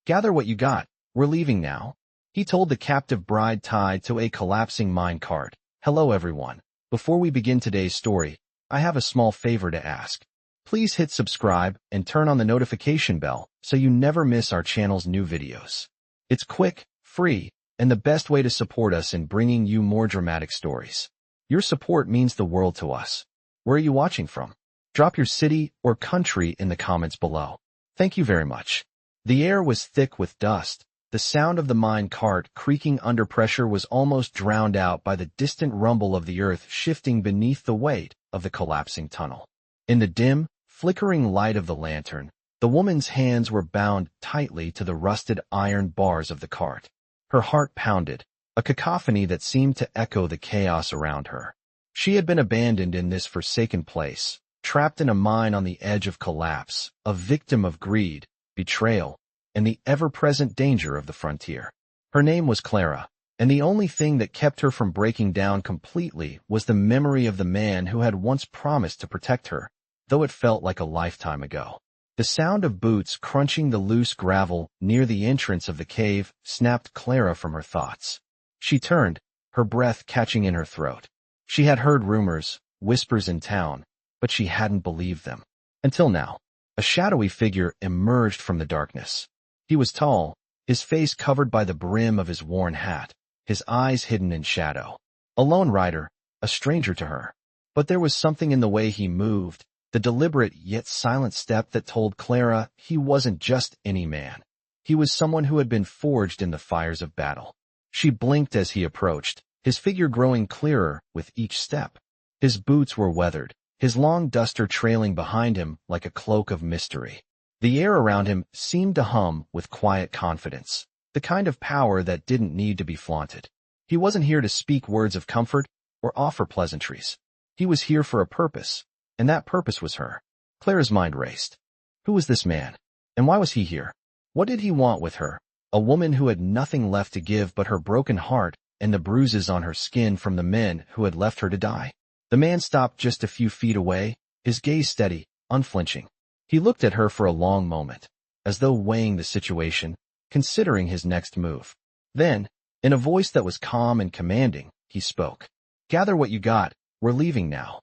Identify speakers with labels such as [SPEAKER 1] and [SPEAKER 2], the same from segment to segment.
[SPEAKER 1] Gather what you got. We're leaving now. He told the captive bride tied to a collapsing mine cart. Hello everyone. Before we begin today's story, I have a small favor to ask. Please hit subscribe and turn on the notification bell so you never miss our channel's new videos. It's quick, free, and the best way to support us in bringing you more dramatic stories. Your support means the world to us. Where are you watching from? Drop your city or country in the comments below. Thank you very much. The air was thick with dust. The sound of the mine cart creaking under pressure was almost drowned out by the distant rumble of the earth shifting beneath the weight of the collapsing tunnel. In the dim, flickering light of the lantern, the woman's hands were bound tightly to the rusted iron bars of the cart. Her heart pounded, a cacophony that seemed to echo the chaos around her. She had been abandoned in this forsaken place, trapped in a mine on the edge of collapse, a victim of greed, betrayal, and the ever-present danger of the frontier. Her name was Clara, and the only thing that kept her from breaking down completely was the memory of the man who had once promised to protect her, though it felt like a lifetime ago. The sound of boots crunching the loose gravel near the entrance of the cave snapped Clara from her thoughts. She turned, her breath catching in her throat. She had heard rumors, whispers in town, but she hadn't believed them. Until now, a shadowy figure emerged from the darkness. He was tall, his face covered by the brim of his worn hat, his eyes hidden in shadow. A lone rider, a stranger to her. But there was something in the way he moved, the deliberate yet silent step that told Clara he wasn't just any man. He was someone who had been forged in the fires of battle. She blinked as he approached, his figure growing clearer with each step. His boots were weathered, his long duster trailing behind him like a cloak of mystery. The air around him seemed to hum with quiet confidence, the kind of power that didn't need to be flaunted. He wasn't here to speak words of comfort or offer pleasantries. He was here for a purpose, and that purpose was her. Clara's mind raced. Who was this man? And why was he here? What did he want with her? A woman who had nothing left to give but her broken heart and the bruises on her skin from the men who had left her to die. The man stopped just a few feet away, his gaze steady, unflinching. He looked at her for a long moment, as though weighing the situation, considering his next move. Then, in a voice that was calm and commanding, he spoke. Gather what you got, we're leaving now.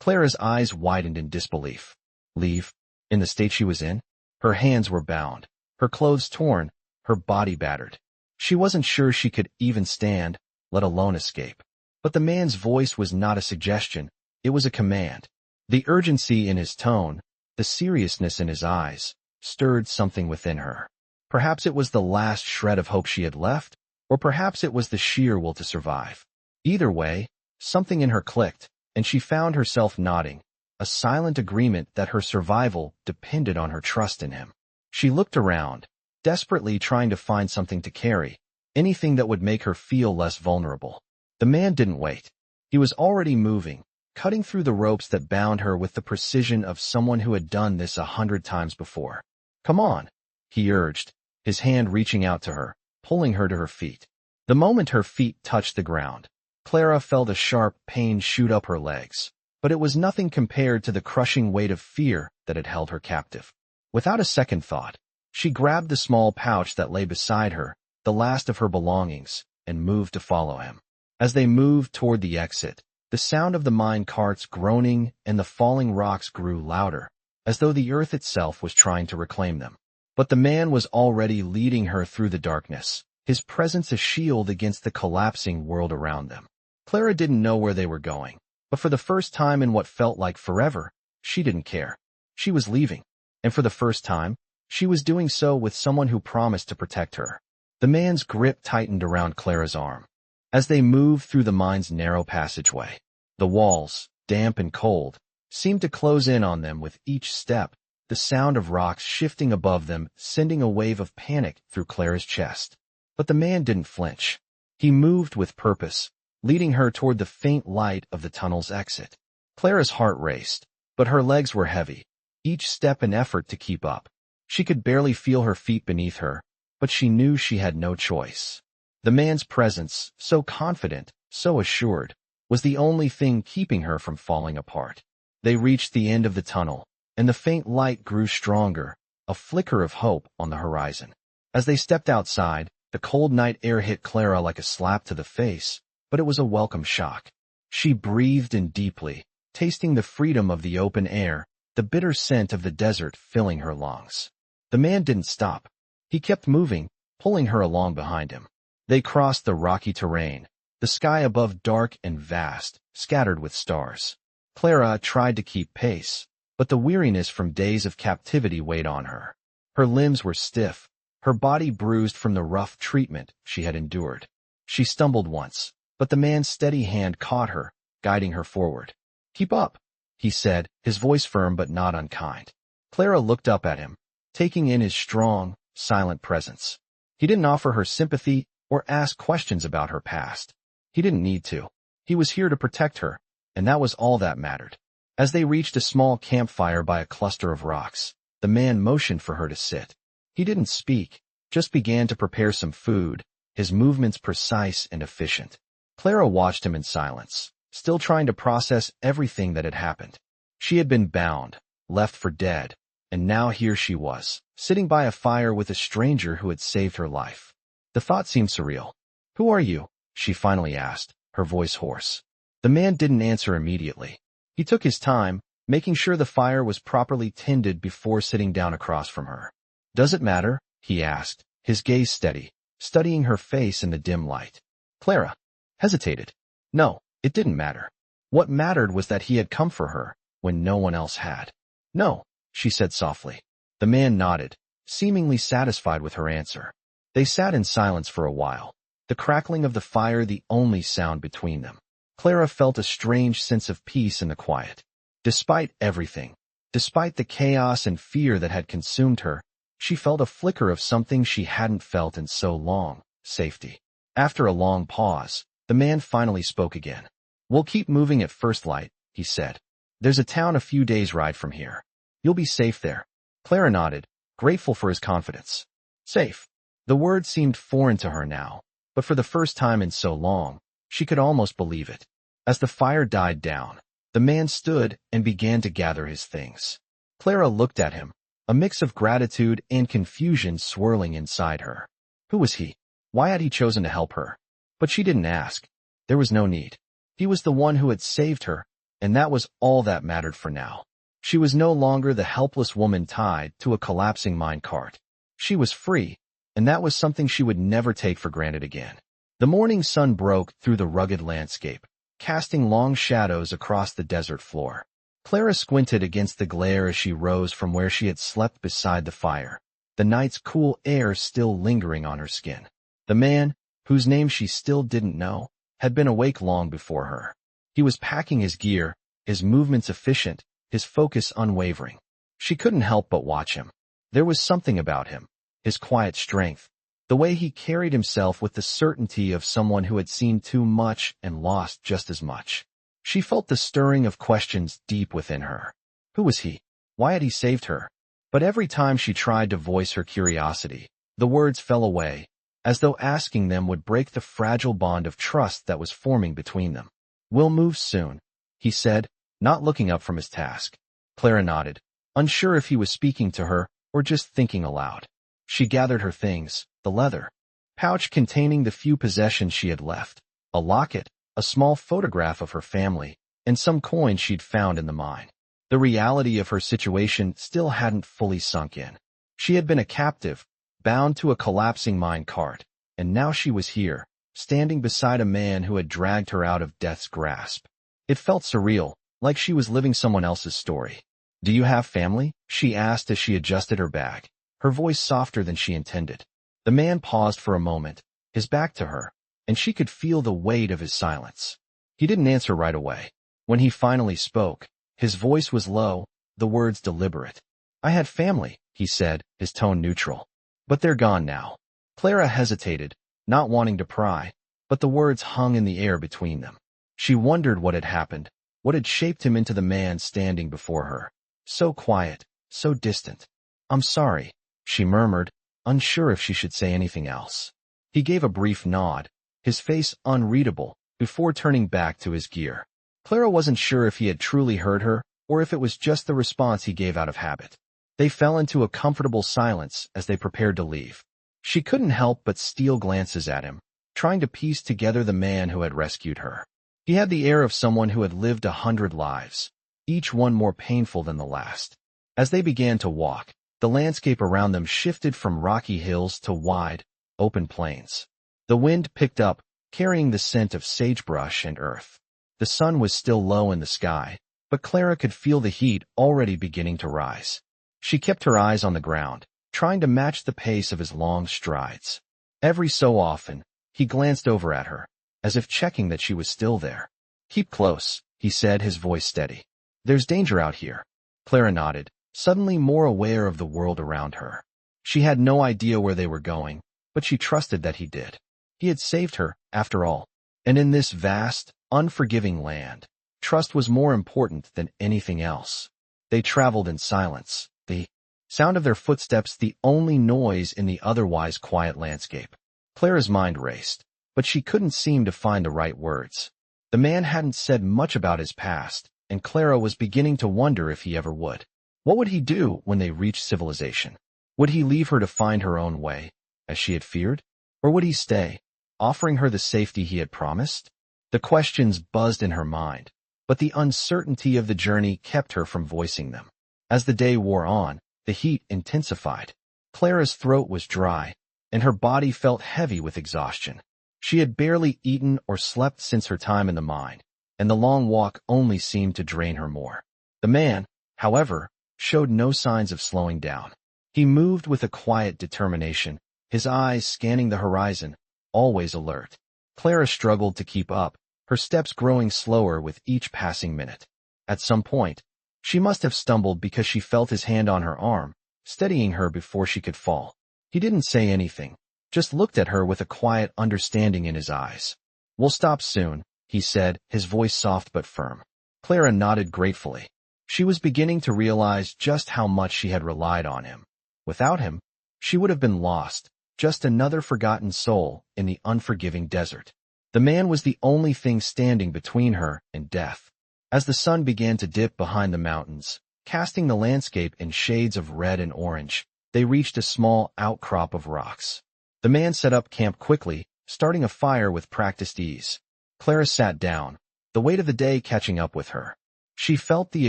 [SPEAKER 1] Clara's eyes widened in disbelief. Leave? In the state she was in? Her hands were bound, her clothes torn, her body battered. She wasn't sure she could even stand, let alone escape. But the man's voice was not a suggestion, it was a command. The urgency in his tone, the seriousness in his eyes, stirred something within her. Perhaps it was the last shred of hope she had left, or perhaps it was the sheer will to survive. Either way, something in her clicked, and she found herself nodding, a silent agreement that her survival depended on her trust in him. She looked around, desperately trying to find something to carry, anything that would make her feel less vulnerable. The man didn't wait. He was already moving, cutting through the ropes that bound her with the precision of someone who had done this 100 times before. Come on, he urged, his hand reaching out to her, pulling her to her feet. The moment her feet touched the ground, Clara felt a sharp pain shoot up her legs, but it was nothing compared to the crushing weight of fear that had held her captive. Without a second thought, she grabbed the small pouch that lay beside her, the last of her belongings, and moved to follow him. As they moved toward the exit, the sound of the mine carts groaning and the falling rocks grew louder, as though the earth itself was trying to reclaim them. But the man was already leading her through the darkness, his presence a shield against the collapsing world around them. Clara didn't know where they were going, but for the first time in what felt like forever, she didn't care. She was leaving, and for the first time, she was doing so with someone who promised to protect her. The man's grip tightened around Clara's arm. As they moved through the mine's narrow passageway, the walls, damp and cold, seemed to close in on them with each step, the sound of rocks shifting above them sending a wave of panic through Clara's chest. But the man didn't flinch. He moved with purpose, leading her toward the faint light of the tunnel's exit. Clara's heart raced, but her legs were heavy, each step an effort to keep up. She could barely feel her feet beneath her, but she knew she had no choice. The man's presence, so confident, so assured, was the only thing keeping her from falling apart. They reached the end of the tunnel, and the faint light grew stronger, a flicker of hope on the horizon. As they stepped outside, the cold night air hit Clara like a slap to the face, but it was a welcome shock. She breathed in deeply, tasting the freedom of the open air, the bitter scent of the desert filling her lungs. The man didn't stop. He kept moving, pulling her along behind him. They crossed the rocky terrain, the sky above dark and vast, scattered with stars. Clara tried to keep pace, but the weariness from days of captivity weighed on her. Her limbs were stiff, her body bruised from the rough treatment she had endured. She stumbled once, but the man's steady hand caught her, guiding her forward. "Keep up," he said, his voice firm but not unkind. Clara looked up at him, taking in his strong, silent presence. He didn't offer her sympathy or ask questions about her past. He didn't need to. He was here to protect her, and that was all that mattered. As they reached a small campfire by a cluster of rocks, the man motioned for her to sit. He didn't speak, just began to prepare some food, his movements precise and efficient. Clara watched him in silence, still trying to process everything that had happened. She had been bound, left for dead, and now here she was, sitting by a fire with a stranger who had saved her life. The thought seemed surreal. "Who are you?" she finally asked, her voice hoarse. The man didn't answer immediately. He took his time, making sure the fire was properly tended before sitting down across from her. "Does it matter?" he asked, his gaze steady, studying her face in the dim light. Clara hesitated. No, it didn't matter. What mattered was that he had come for her, when no one else had. "No," she said softly. The man nodded, seemingly satisfied with her answer. They sat in silence for a while, the crackling of the fire the only sound between them. Clara felt a strange sense of peace in the quiet. Despite everything, despite the chaos and fear that had consumed her, she felt a flicker of something she hadn't felt in so long: safety. After a long pause, the man finally spoke again. "We'll keep moving at first light," he said. "There's a town a few days' ride from here. You'll be safe there." Clara nodded, grateful for his confidence. Safe. The word seemed foreign to her now, but for the first time in so long, she could almost believe it. As the fire died down, the man stood and began to gather his things. Clara looked at him, a mix of gratitude and confusion swirling inside her. Who was he? Why had he chosen to help her? But she didn't ask. There was no need. He was the one who had saved her, and that was all that mattered for now. She was no longer the helpless woman tied to a collapsing mine cart. She was free, and that was something she would never take for granted again. The morning sun broke through the rugged landscape, casting long shadows across the desert floor. Clara squinted against the glare as she rose from where she had slept beside the fire, the night's cool air still lingering on her skin. The man, whose name she still didn't know, had been awake long before her. He was packing his gear, his movements efficient, his focus unwavering. She couldn't help but watch him. There was something about him, his quiet strength, the way he carried himself with the certainty of someone who had seen too much and lost just as much. She felt the stirring of questions deep within her. Who was he? Why had he saved her? But every time she tried to voice her curiosity, the words fell away, as though asking them would break the fragile bond of trust that was forming between them. "We'll move soon," he said, not looking up from his task. Clara nodded, unsure if he was speaking to her or just thinking aloud. She gathered her things, the leather pouch containing the few possessions she had left, a locket, a small photograph of her family, and some coins she'd found in the mine. The reality of her situation still hadn't fully sunk in. She had been a captive, bound to a collapsing mine cart, and now she was here, standing beside a man who had dragged her out of death's grasp. It felt surreal, like she was living someone else's story. "Do you have family?" she asked as she adjusted her bag, her voice softer than she intended. The man paused for a moment, his back to her, and she could feel the weight of his silence. He didn't answer right away. When he finally spoke, his voice was low, the words deliberate. "I had family," he said, his tone neutral. "But they're gone now." Clara hesitated, not wanting to pry, but the words hung in the air between them. She wondered what had happened, what had shaped him into the man standing before her. So quiet, so distant. "I'm sorry," she murmured, unsure if she should say anything else. He gave a brief nod, his face unreadable, before turning back to his gear. Clara wasn't sure if he had truly heard her, or if it was just the response he gave out of habit. They fell into a comfortable silence as they prepared to leave. She couldn't help but steal glances at him, trying to piece together the man who had rescued her. He had the air of someone who had lived 100 lives, each one more painful than the last. As they began to walk, the landscape around them shifted from rocky hills to wide, open plains. The wind picked up, carrying the scent of sagebrush and earth. The sun was still low in the sky, but Clara could feel the heat already beginning to rise. She kept her eyes on the ground, trying to match the pace of his long strides. Every so often, he glanced over at her, as if checking that she was still there. "Keep close," he said, his voice steady. "There's danger out here." Clara nodded, suddenly more aware of the world around her. She had no idea where they were going, but she trusted that he did. He had saved her, after all. And in this vast, unforgiving land, trust was more important than anything else. They traveled in silence, the sound of their footsteps the only noise in the otherwise quiet landscape. Clara's mind raced, but she couldn't seem to find the right words. The man hadn't said much about his past, and Clara was beginning to wonder if he ever would. What would he do when they reached civilization? Would he leave her to find her own way, as she had feared? Or would he stay, offering her the safety he had promised? The questions buzzed in her mind, but the uncertainty of the journey kept her from voicing them. As the day wore on, the heat intensified. Clara's throat was dry, and her body felt heavy with exhaustion. She had barely eaten or slept since her time in the mine, and the long walk only seemed to drain her more. The man, however, showed no signs of slowing down. He moved with a quiet determination, his eyes scanning the horizon, always alert. Clara struggled to keep up, her steps growing slower with each passing minute. At some point, she must have stumbled because she felt his hand on her arm, steadying her before she could fall. He didn't say anything, just looked at her with a quiet understanding in his eyes. "We'll stop soon," he said, his voice soft but firm. Clara nodded gratefully. She was beginning to realize just how much she had relied on him. Without him, she would have been lost, just another forgotten soul in the unforgiving desert. The man was the only thing standing between her and death. As the sun began to dip behind the mountains, casting the landscape in shades of red and orange, they reached a small outcrop of rocks. The man set up camp quickly, starting a fire with practiced ease. Clara sat down, the weight of the day catching up with her. She felt the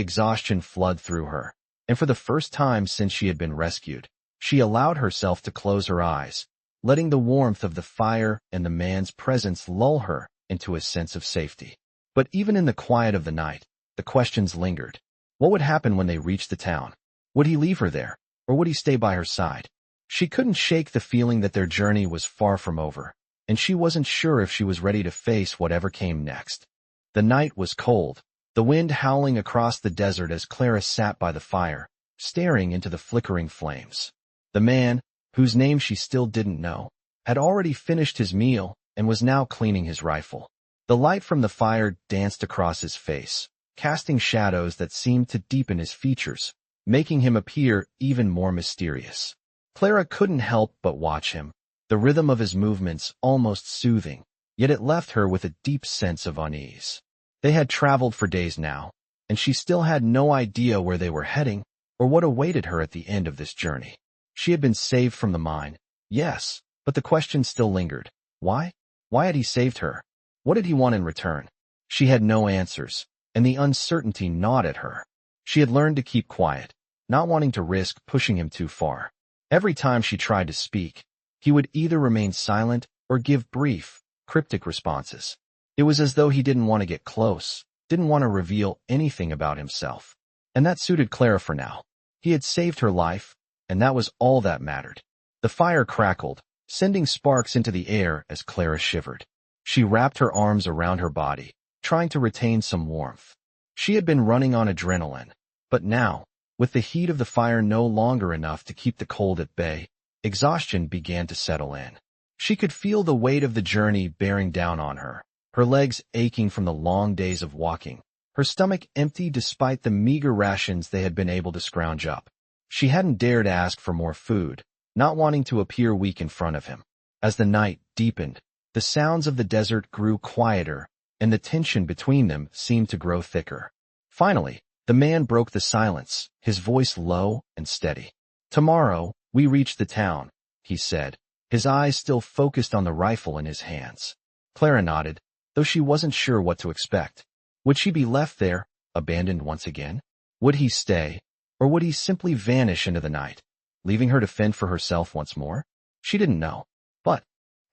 [SPEAKER 1] exhaustion flood through her, and for the first time since she had been rescued, she allowed herself to close her eyes, letting the warmth of the fire and the man's presence lull her into a sense of safety. But even in the quiet of the night, the questions lingered. What would happen when they reached the town? Would he leave her there, or would he stay by her side? She couldn't shake the feeling that their journey was far from over, and she wasn't sure if she was ready to face whatever came next. The night was cold, the wind howling across the desert as Clara sat by the fire, staring into the flickering flames. The man, whose name she still didn't know, had already finished his meal and was now cleaning his rifle. The light from the fire danced across his face, casting shadows that seemed to deepen his features, making him appear even more mysterious. Clara couldn't help but watch him, the rhythm of his movements almost soothing, yet it left her with a deep sense of unease. They had traveled for days now, and she still had no idea where they were heading or what awaited her at the end of this journey. She had been saved from the mine, yes, but the question still lingered. Why? Why had he saved her? What did he want in return? She had no answers, and the uncertainty gnawed at her. She had learned to keep quiet, not wanting to risk pushing him too far. Every time she tried to speak, he would either remain silent or give brief, cryptic responses. It was as though he didn't want to get close, didn't want to reveal anything about himself. And that suited Clara for now. He had saved her life, and that was all that mattered. The fire crackled, sending sparks into the air as Clara shivered. She wrapped her arms around her body, trying to retain some warmth. She had been running on adrenaline, but now, with the heat of the fire no longer enough to keep the cold at bay, exhaustion began to settle in. She could feel the weight of the journey bearing down on her, her legs aching from the long days of walking, her stomach empty despite the meager rations they had been able to scrounge up. She hadn't dared ask for more food, not wanting to appear weak in front of him. As the night deepened, the sounds of the desert grew quieter, and the tension between them seemed to grow thicker. Finally, the man broke the silence, his voice low and steady. "Tomorrow, we reach the town," he said, his eyes still focused on the rifle in his hands. Clara nodded, though she wasn't sure what to expect. Would she be left there, abandoned once again? Would he stay, or would he simply vanish into the night, leaving her to fend for herself once more? She didn't know. But,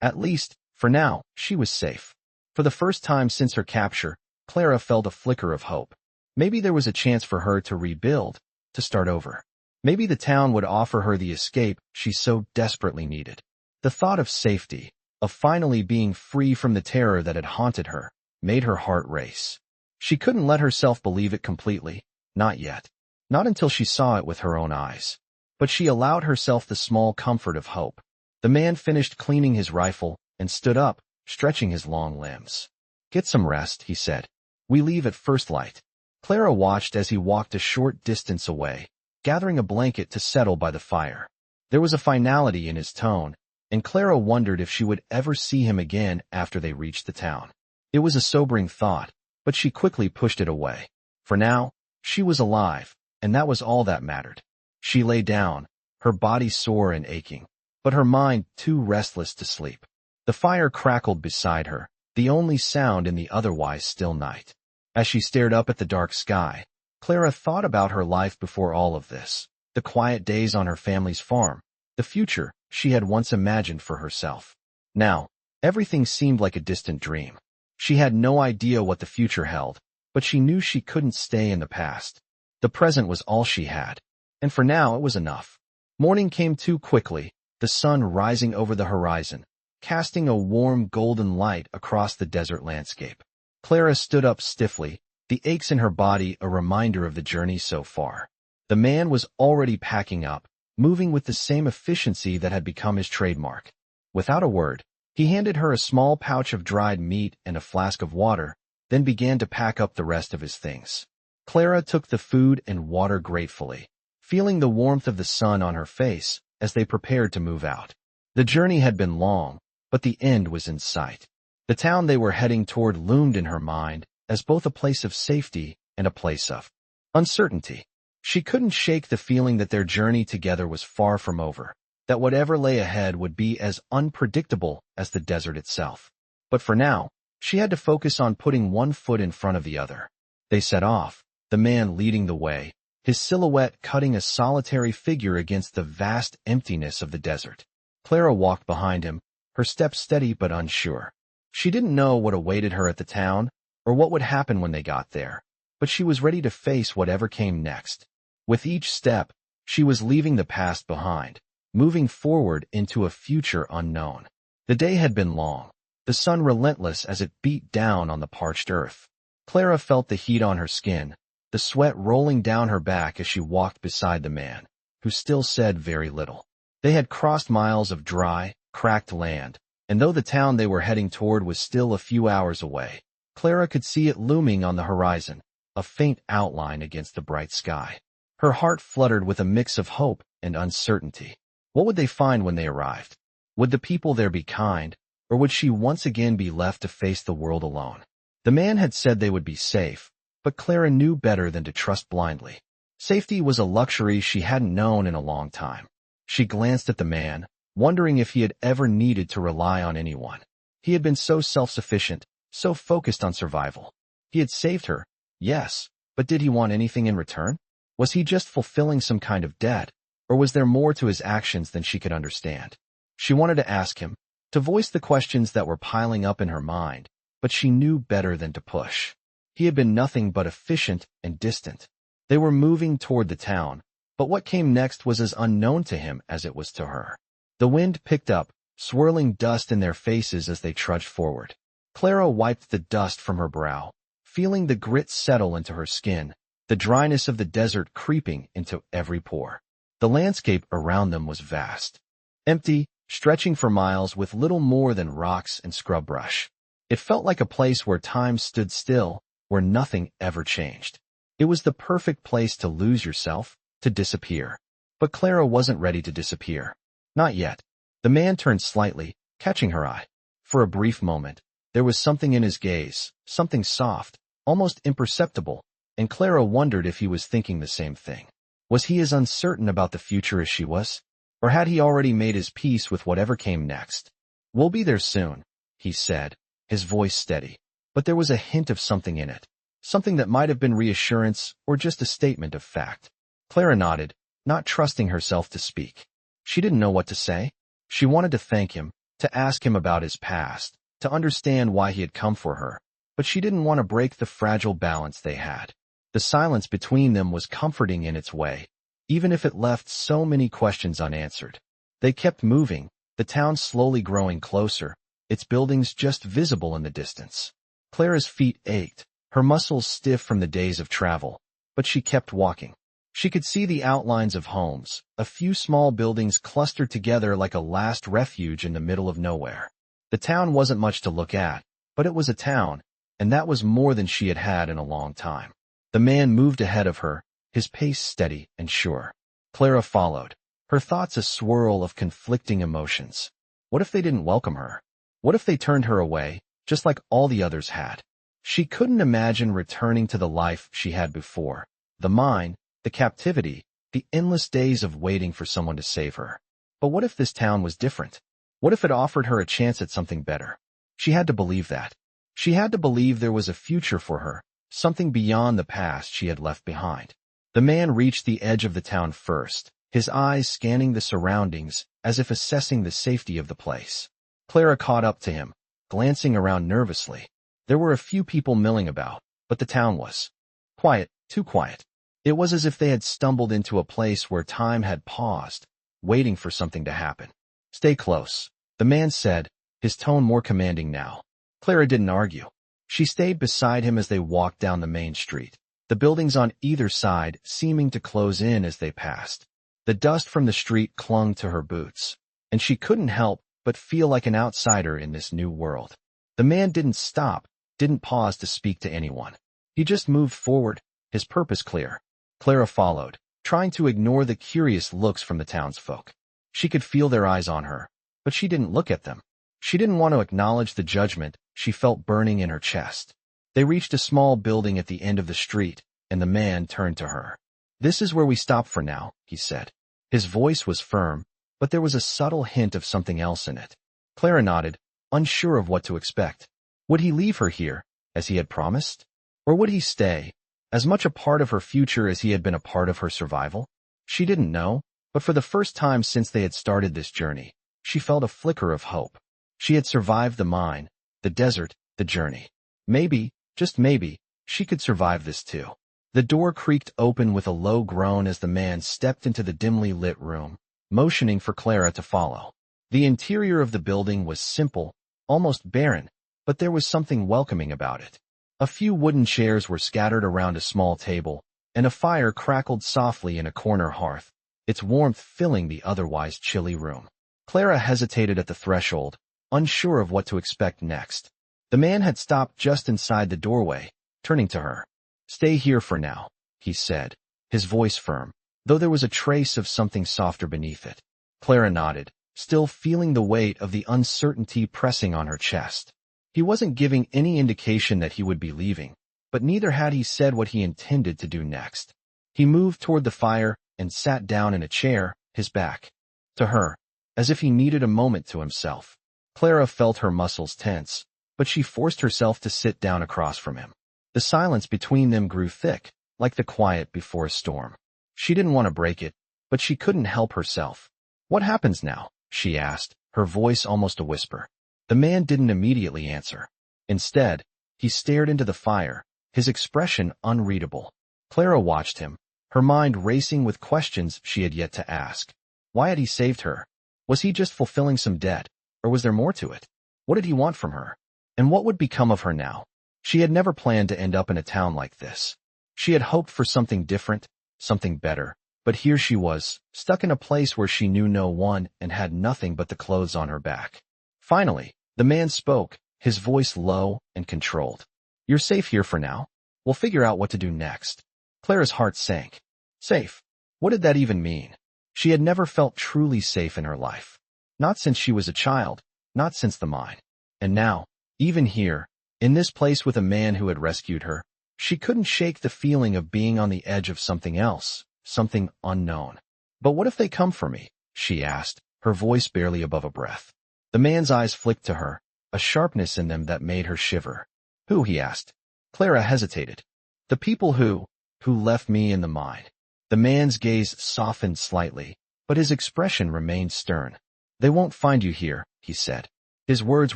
[SPEAKER 1] at least, for now, she was safe. For the first time since her capture, Clara felt a flicker of hope. Maybe there was a chance for her to rebuild, to start over. Maybe the town would offer her the escape she so desperately needed. The thought of safety, of finally being free from the terror that had haunted her, made her heart race. She couldn't let herself believe it completely, not yet. Not until she saw it with her own eyes. But she allowed herself the small comfort of hope. The man finished cleaning his rifle and stood up, stretching his long limbs. "Get some rest," he said. "We leave at first light." Clara watched as he walked a short distance away, gathering a blanket to settle by the fire. There was a finality in his tone, and Clara wondered if she would ever see him again after they reached the town. It was a sobering thought, but she quickly pushed it away. For now, she was alive, and that was all that mattered. She lay down, her body sore and aching, but her mind too restless to sleep. The fire crackled beside her, the only sound in the otherwise still night. As she stared up at the dark sky, Clara thought about her life before all of this, the quiet days on her family's farm, the future she had once imagined for herself. Now, everything seemed like a distant dream. She had no idea what the future held, but she knew she couldn't stay in the past. The present was all she had, and for now it was enough. Morning came too quickly, the sun rising over the horizon, casting a warm golden light across the desert landscape. Clara stood up stiffly, the aches in her body a reminder of the journey so far. The man was already packing up, moving with the same efficiency that had become his trademark. Without a word, he handed her a small pouch of dried meat and a flask of water, then began to pack up the rest of his things. Clara took the food and water gratefully, feeling the warmth of the sun on her face as they prepared to move out. The journey had been long, but the end was in sight. The town they were heading toward loomed in her mind as both a place of safety and a place of uncertainty. She couldn't shake the feeling that their journey together was far from over, that whatever lay ahead would be as unpredictable as the desert itself. But for now, she had to focus on putting one foot in front of the other. They set off, the man leading the way, his silhouette cutting a solitary figure against the vast emptiness of the desert. Clara walked behind him, her steps steady but unsure. She didn't know what awaited her at the town, or what would happen when they got there, but she was ready to face whatever came next. With each step, she was leaving the past behind, moving forward into a future unknown. The day had been long, the sun relentless as it beat down on the parched earth. Clara felt the heat on her skin, the sweat rolling down her back as she walked beside the man, who still said very little. They had crossed miles of dry, cracked land, and though the town they were heading toward was still a few hours away, Clara could see it looming on the horizon, a faint outline against the bright sky. Her heart fluttered with a mix of hope and uncertainty. What would they find when they arrived? Would the people there be kind, or would she once again be left to face the world alone? The man had said they would be safe, but Clara knew better than to trust blindly. Safety was a luxury she hadn't known in a long time. She glanced at the man, wondering if he had ever needed to rely on anyone. He had been so self-sufficient, so focused on survival. He had saved her, yes, but did he want anything in return? Was he just fulfilling some kind of debt, or was there more to his actions than she could understand? She wanted to ask him, to voice the questions that were piling up in her mind, but she knew better than to push. He had been nothing but efficient and distant. They were moving toward the town, but what came next was as unknown to him as it was to her. The wind picked up, swirling dust in their faces as they trudged forward. Clara wiped the dust from her brow, feeling the grit settle into her skin, the dryness of the desert creeping into every pore. The landscape around them was vast, empty, stretching for miles with little more than rocks and scrub brush. It felt like a place where time stood still, where nothing ever changed. It was the perfect place to lose yourself, to disappear. But Clara wasn't ready to disappear. Not yet. The man turned slightly, catching her eye. For a brief moment, there was something in his gaze, something soft, almost imperceptible, and Clara wondered if he was thinking the same thing. Was he as uncertain about the future as she was? Or had he already made his peace with whatever came next? "We'll be there soon," he said, his voice steady. But there was a hint of something in it. Something that might have been reassurance or just a statement of fact. Clara nodded, not trusting herself to speak. She didn't know what to say. She wanted to thank him, to ask him about his past, to understand why he had come for her. But she didn't want to break the fragile balance they had. The silence between them was comforting in its way, even if it left so many questions unanswered. They kept moving, the town slowly growing closer, its buildings just visible in the distance. Clara's feet ached, her muscles stiff from the days of travel, but she kept walking. She could see the outlines of homes, a few small buildings clustered together like a last refuge in the middle of nowhere. The town wasn't much to look at, but it was a town, and that was more than she had had in a long time. The man moved ahead of her, his pace steady and sure. Clara followed, her thoughts a swirl of conflicting emotions. What if they didn't welcome her? What if they turned her away, just like all the others had? She couldn't imagine returning to the life she had before. The mine, the captivity, the endless days of waiting for someone to save her. But what if this town was different? What if it offered her a chance at something better? She had to believe that. She had to believe there was a future for her, something beyond the past she had left behind. The man reached the edge of the town first, his eyes scanning the surroundings as if assessing the safety of the place. Clara caught up to him, glancing around nervously. There were a few people milling about, but the town was quiet, too quiet. It was as if they had stumbled into a place where time had paused, waiting for something to happen. "Stay close," the man said, his tone more commanding now. Clara didn't argue. She stayed beside him as they walked down the main street, the buildings on either side seeming to close in as they passed. The dust from the street clung to her boots, and she couldn't help but feel like an outsider in this new world. The man didn't stop, didn't pause to speak to anyone. He just moved forward, his purpose clear. Clara followed, trying to ignore the curious looks from the townsfolk. She could feel their eyes on her, but she didn't look at them. She didn't want to acknowledge the judgment she felt burning in her chest. They reached a small building at the end of the street, and the man turned to her. "This is where we stop for now," he said. His voice was firm, but there was a subtle hint of something else in it. Clara nodded, unsure of what to expect. Would he leave her here, as he had promised? Or would he stay, as much a part of her future as he had been a part of her survival? She didn't know, but for the first time since they had started this journey, she felt a flicker of hope. She had survived the mine, the desert, the journey. Maybe, just maybe, she could survive this too. The door creaked open with a low groan as the man stepped into the dimly lit room, motioning for Clara to follow. The interior of the building was simple, almost barren, but there was something welcoming about it. A few wooden chairs were scattered around a small table, and a fire crackled softly in a corner hearth, its warmth filling the otherwise chilly room. Clara hesitated at the threshold, unsure of what to expect next. The man had stopped just inside the doorway, turning to her. "Stay here for now," he said, his voice firm, though there was a trace of something softer beneath it. Clara nodded, still feeling the weight of the uncertainty pressing on her chest. He wasn't giving any indication that he would be leaving, but neither had he said what he intended to do next. He moved toward the fire and sat down in a chair, his back to her, as if he needed a moment to himself. Clara felt her muscles tense, but she forced herself to sit down across from him. The silence between them grew thick, like the quiet before a storm. She didn't want to break it, but she couldn't help herself. "What happens now?" she asked, her voice almost a whisper. The man didn't immediately answer. Instead, he stared into the fire, his expression unreadable. Clara watched him, her mind racing with questions she had yet to ask. Why had he saved her? Was he just fulfilling some debt, or was there more to it? What did he want from her? And what would become of her now? She had never planned to end up in a town like this. She had hoped for something different, something better, but here she was, stuck in a place where she knew no one and had nothing but the clothes on her back. Finally, the man spoke, his voice low and controlled. "You're safe here for now. We'll figure out what to do next." Clara's heart sank. Safe. What did that even mean? She had never felt truly safe in her life. Not since she was a child, not since the mine. And now, even here, in this place with a man who had rescued her, she couldn't shake the feeling of being on the edge of something else, something unknown. "But what if they come for me?" she asked, her voice barely above a breath. The man's eyes flicked to her, a sharpness in them that made her shiver. Who? He asked. Clara hesitated. The people who left me in the mine. The man's gaze softened slightly, but his expression remained stern. They won't find you here, he said. His words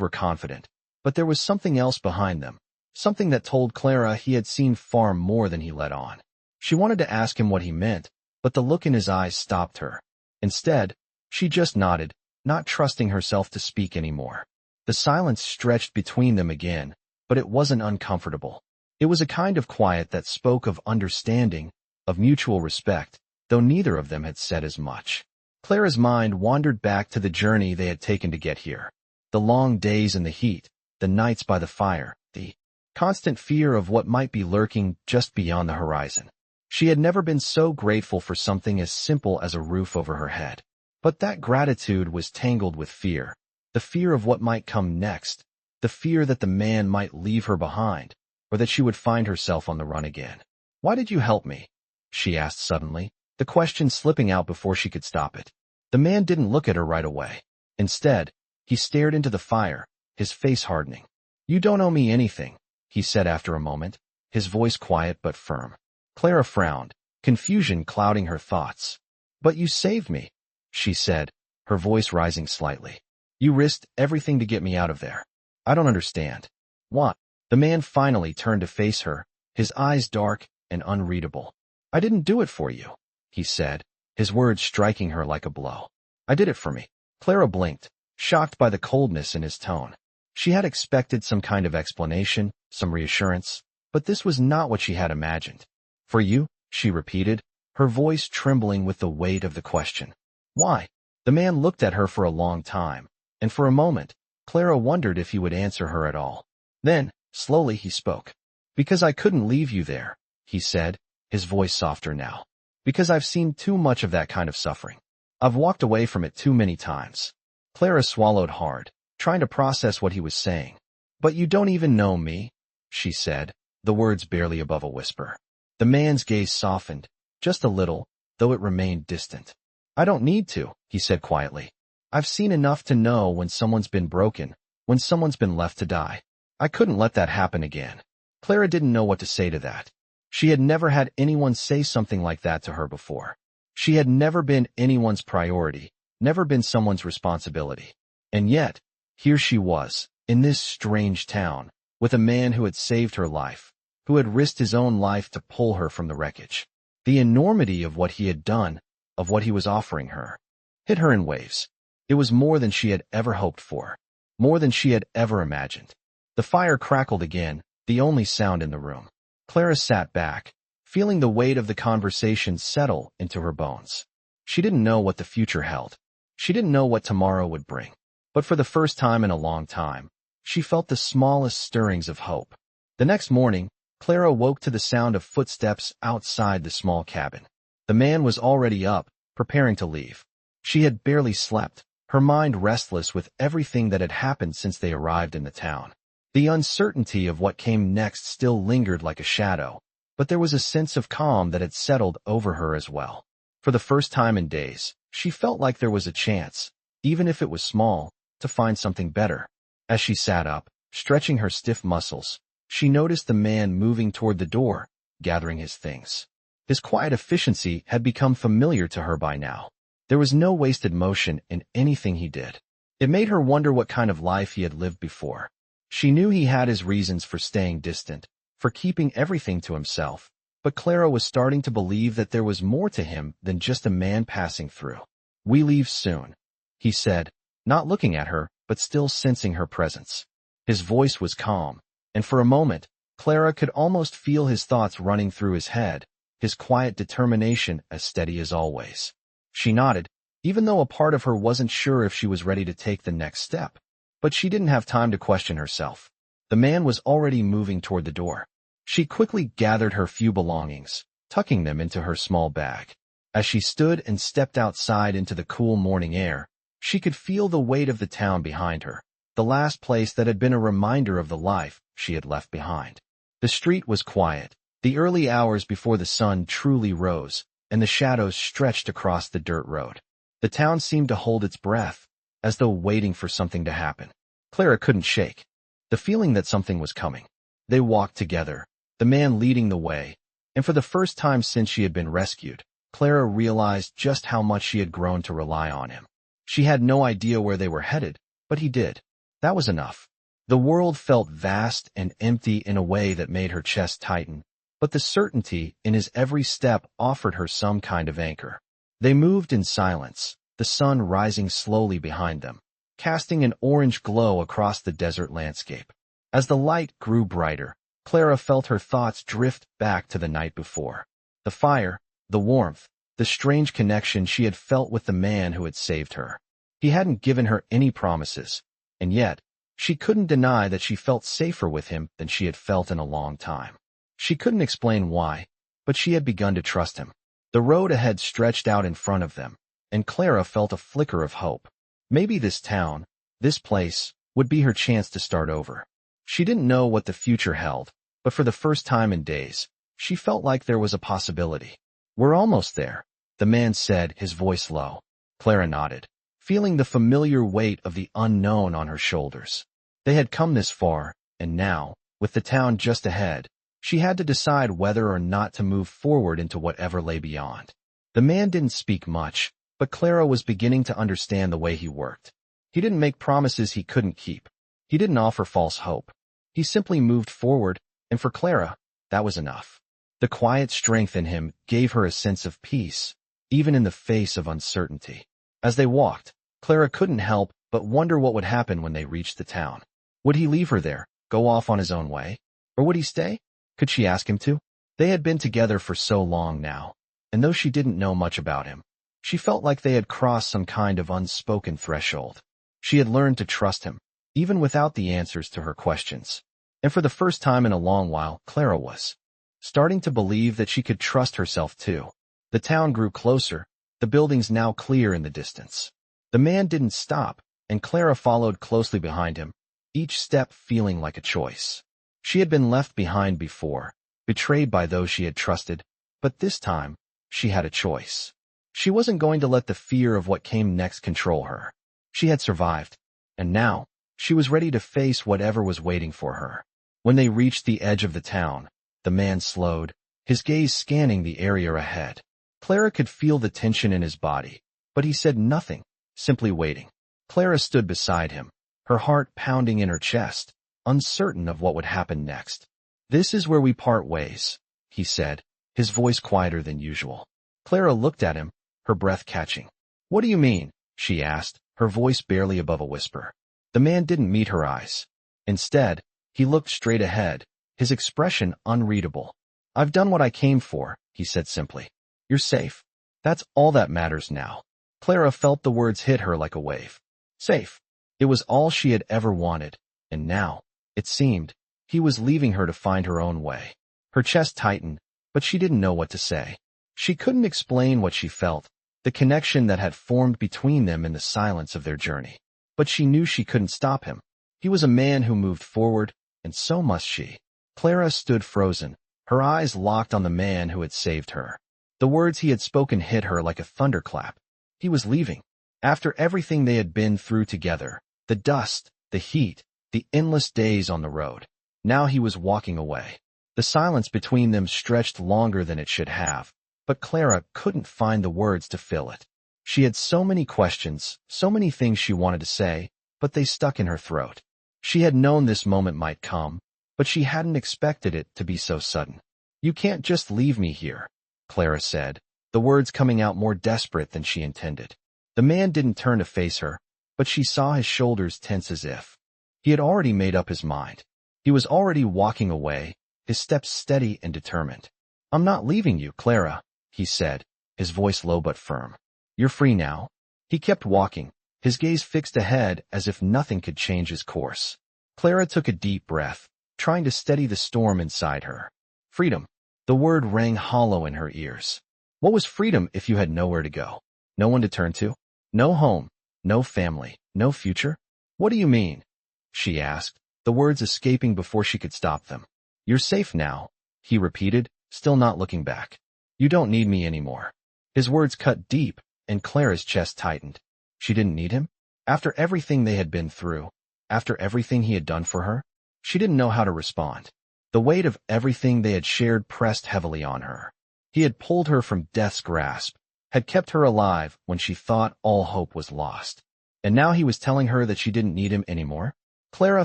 [SPEAKER 1] were confident, but there was something else behind them, something that told Clara he had seen far more than he let on. She wanted to ask him what he meant, but the look in his eyes stopped her. Instead, she just nodded, not trusting herself to speak anymore. The silence stretched between them again, but it wasn't uncomfortable. It was a kind of quiet that spoke of understanding, of mutual respect, though neither of them had said as much. Clara's mind wandered back to the journey they had taken to get here. The long days in the heat, the nights by the fire, the constant fear of what might be lurking just beyond the horizon. She had never been so grateful for something as simple as a roof over her head. But that gratitude was tangled with fear, the fear of what might come next, the fear that the man might leave her behind, or that she would find herself on the run again. Why did you help me? She asked suddenly, the question slipping out before she could stop it. The man didn't look at her right away. Instead, he stared into the fire, his face hardening. You don't owe me anything, he said after a moment, his voice quiet but firm. Clara frowned, confusion clouding her thoughts. But you saved me, she said, her voice rising slightly. You risked everything to get me out of there. I don't understand. What? The man finally turned to face her, his eyes dark and unreadable. I didn't do it for you, he said, his words striking her like a blow. I did it for me. Clara blinked, shocked by the coldness in his tone. She had expected some kind of explanation, some reassurance, but this was not what she had imagined. For you, she repeated, her voice trembling with the weight of the question. Why? The man looked at her for a long time, and for a moment, Clara wondered if he would answer her at all. Then, slowly he spoke. Because I couldn't leave you there, he said, his voice softer now. Because I've seen too much of that kind of suffering. I've walked away from it too many times. Clara swallowed hard, trying to process what he was saying. But you don't even know me, she said, the words barely above a whisper. The man's gaze softened, just a little, though it remained distant. I don't need to, he said quietly. I've seen enough to know when someone's been broken, when someone's been left to die. I couldn't let that happen again. Clara didn't know what to say to that. She had never had anyone say something like that to her before. She had never been anyone's priority, never been someone's responsibility. And yet, here she was, in this strange town, with a man who had saved her life, who had risked his own life to pull her from the wreckage. The enormity of what he had done, of what he was offering her, hit her in waves. It was more than she had ever hoped for, more than she had ever imagined. The fire crackled again, the only sound in the room. Clara sat back, feeling the weight of the conversation settle into her bones. She didn't know what the future held. She didn't know what tomorrow would bring. But for the first time in a long time, she felt the smallest stirrings of hope. The next morning, Clara woke to the sound of footsteps outside the small cabin. The man was already up, preparing to leave. She had barely slept, her mind restless with everything that had happened since they arrived in the town. The uncertainty of what came next still lingered like a shadow, but there was a sense of calm that had settled over her as well. For the first time in days, she felt like there was a chance, even if it was small, to find something better. As she sat up, stretching her stiff muscles, she noticed the man moving toward the door, gathering his things. His quiet efficiency had become familiar to her by now. There was no wasted motion in anything he did. It made her wonder what kind of life he had lived before. She knew he had his reasons for staying distant, for keeping everything to himself, but Clara was starting to believe that there was more to him than just a man passing through. We leave soon, he said, not looking at her, but still sensing her presence. His voice was calm, and for a moment, Clara could almost feel his thoughts running through his head, his quiet determination as steady as always. She nodded, even though a part of her wasn't sure if she was ready to take the next step. But she didn't have time to question herself. The man was already moving toward the door. She quickly gathered her few belongings, tucking them into her small bag. As she stood and stepped outside into the cool morning air, she could feel the weight of the town behind her, the last place that had been a reminder of the life she had left behind. The street was quiet, the early hours before the sun truly rose, and the shadows stretched across the dirt road. The town seemed to hold its breath, as though waiting for something to happen. Clara couldn't shake the feeling that something was coming. They walked together, the man leading the way, and for the first time since she had been rescued, Clara realized just how much she had grown to rely on him. She had no idea where they were headed, but he did. That was enough. The world felt vast and empty in a way that made her chest tighten, but the certainty in his every step offered her some kind of anchor. They moved in silence, the sun rising slowly behind them, casting an orange glow across the desert landscape. As the light grew brighter, Clara felt her thoughts drift back to the night before. The fire, the warmth, the strange connection she had felt with the man who had saved her. He hadn't given her any promises, and yet, she couldn't deny that she felt safer with him than she had felt in a long time. She couldn't explain why, but she had begun to trust him. The road ahead stretched out in front of them, and Clara felt a flicker of hope. Maybe this town, this place, would be her chance to start over. She didn't know what the future held, but for the first time in days, she felt like there was a possibility. "We're almost there," the man said, his voice low. Clara nodded, feeling the familiar weight of the unknown on her shoulders. They had come this far, and now, with the town just ahead, she had to decide whether or not to move forward into whatever lay beyond. The man didn't speak much, but Clara was beginning to understand the way he worked. He didn't make promises he couldn't keep. He didn't offer false hope. He simply moved forward, and for Clara, that was enough. The quiet strength in him gave her a sense of peace, even in the face of uncertainty. As they walked, Clara couldn't help but wonder what would happen when they reached the town. Would he leave her there, go off on his own way? Or would he stay? Could she ask him to? They had been together for so long now, and though she didn't know much about him, she felt like they had crossed some kind of unspoken threshold. She had learned to trust him, even without the answers to her questions. And for the first time in a long while, Clara was starting to believe that she could trust herself too. The town grew closer, the buildings now clear in the distance. The man didn't stop, and Clara followed closely behind him, each step feeling like a choice. She had been left behind before, betrayed by those she had trusted, but this time, she had a choice. She wasn't going to let the fear of what came next control her. She had survived, and now, she was ready to face whatever was waiting for her. When they reached the edge of the town, the man slowed, his gaze scanning the area ahead. Clara could feel the tension in his body, but he said nothing, simply waiting. Clara stood beside him, her heart pounding in her chest, uncertain of what would happen next. "This is where we part ways," he said, his voice quieter than usual. Clara looked at him, her breath catching. "What do you mean?" she asked, her voice barely above a whisper. The man didn't meet her eyes. Instead, he looked straight ahead, his expression unreadable. "I've done what I came for," he said simply. "You're safe. That's all that matters now." Clara felt the words hit her like a wave. Safe. It was all she had ever wanted, and now, it seemed, he was leaving her to find her own way. Her chest tightened, but she didn't know what to say. She couldn't explain what she felt, the connection that had formed between them in the silence of their journey. But she knew she couldn't stop him. He was a man who moved forward, and so must she. Clara stood frozen, her eyes locked on the man who had saved her. The words he had spoken hit her like a thunderclap. He was leaving. After everything they had been through together, the dust, the heat, the endless days on the road. Now he was walking away. The silence between them stretched longer than it should have, but Clara couldn't find the words to fill it. She had so many questions, so many things she wanted to say, but they stuck in her throat. She had known this moment might come, but she hadn't expected it to be so sudden. "You can't just leave me here," Clara said, the words coming out more desperate than she intended. The man didn't turn to face her, but she saw his shoulders tense as if he had already made up his mind. He was already walking away, his steps steady and determined. "I'm not leaving you, Clara," he said, his voice low but firm. "You're free now." He kept walking, his gaze fixed ahead as if nothing could change his course. Clara took a deep breath, trying to steady the storm inside her. Freedom. The word rang hollow in her ears. What was freedom if you had nowhere to go? No one to turn to? No home, no family, no future? "What do you mean?" she asked, the words escaping before she could stop them. "You're safe now," he repeated, still not looking back. "You don't need me anymore." His words cut deep, and Clara's chest tightened. She didn't need him? After everything they had been through, after everything he had done for her? She didn't know how to respond. The weight of everything they had shared pressed heavily on her. He had pulled her from death's grasp, had kept her alive when she thought all hope was lost. And now he was telling her that she didn't need him anymore? Clara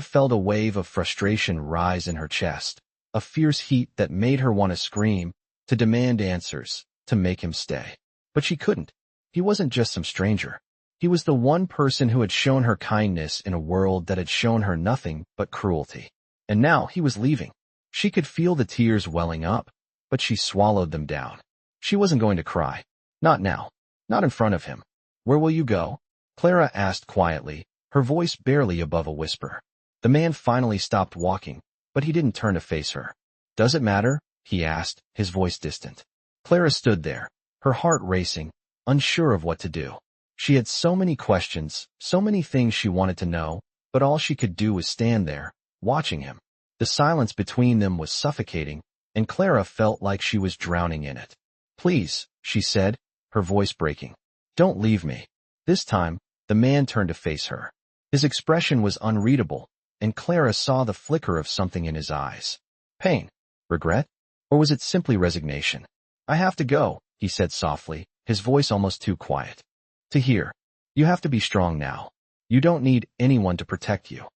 [SPEAKER 1] felt a wave of frustration rise in her chest, a fierce heat that made her want to scream, to demand answers, to make him stay. But she couldn't. He wasn't just some stranger. He was the one person who had shown her kindness in a world that had shown her nothing but cruelty. And now he was leaving. She could feel the tears welling up, but she swallowed them down. She wasn't going to cry. Not now. Not in front of him. Where will you go? Clara asked quietly, her voice barely above a whisper. The man finally stopped walking, but he didn't turn to face her. Does it matter? He asked, his voice distant. Clara stood there, her heart racing, unsure of what to do. She had so many questions, so many things she wanted to know, but all she could do was stand there, watching him. The silence between them was suffocating, and Clara felt like she was drowning in it. Please, she said, her voice breaking. Don't leave me. This time, the man turned to face her. His expression was unreadable, and Clara saw the flicker of something in his eyes. Pain? Regret? Or was it simply resignation? I have to go, he said softly, his voice almost too quiet. To hear. You have to be strong now. You don't need anyone to protect you.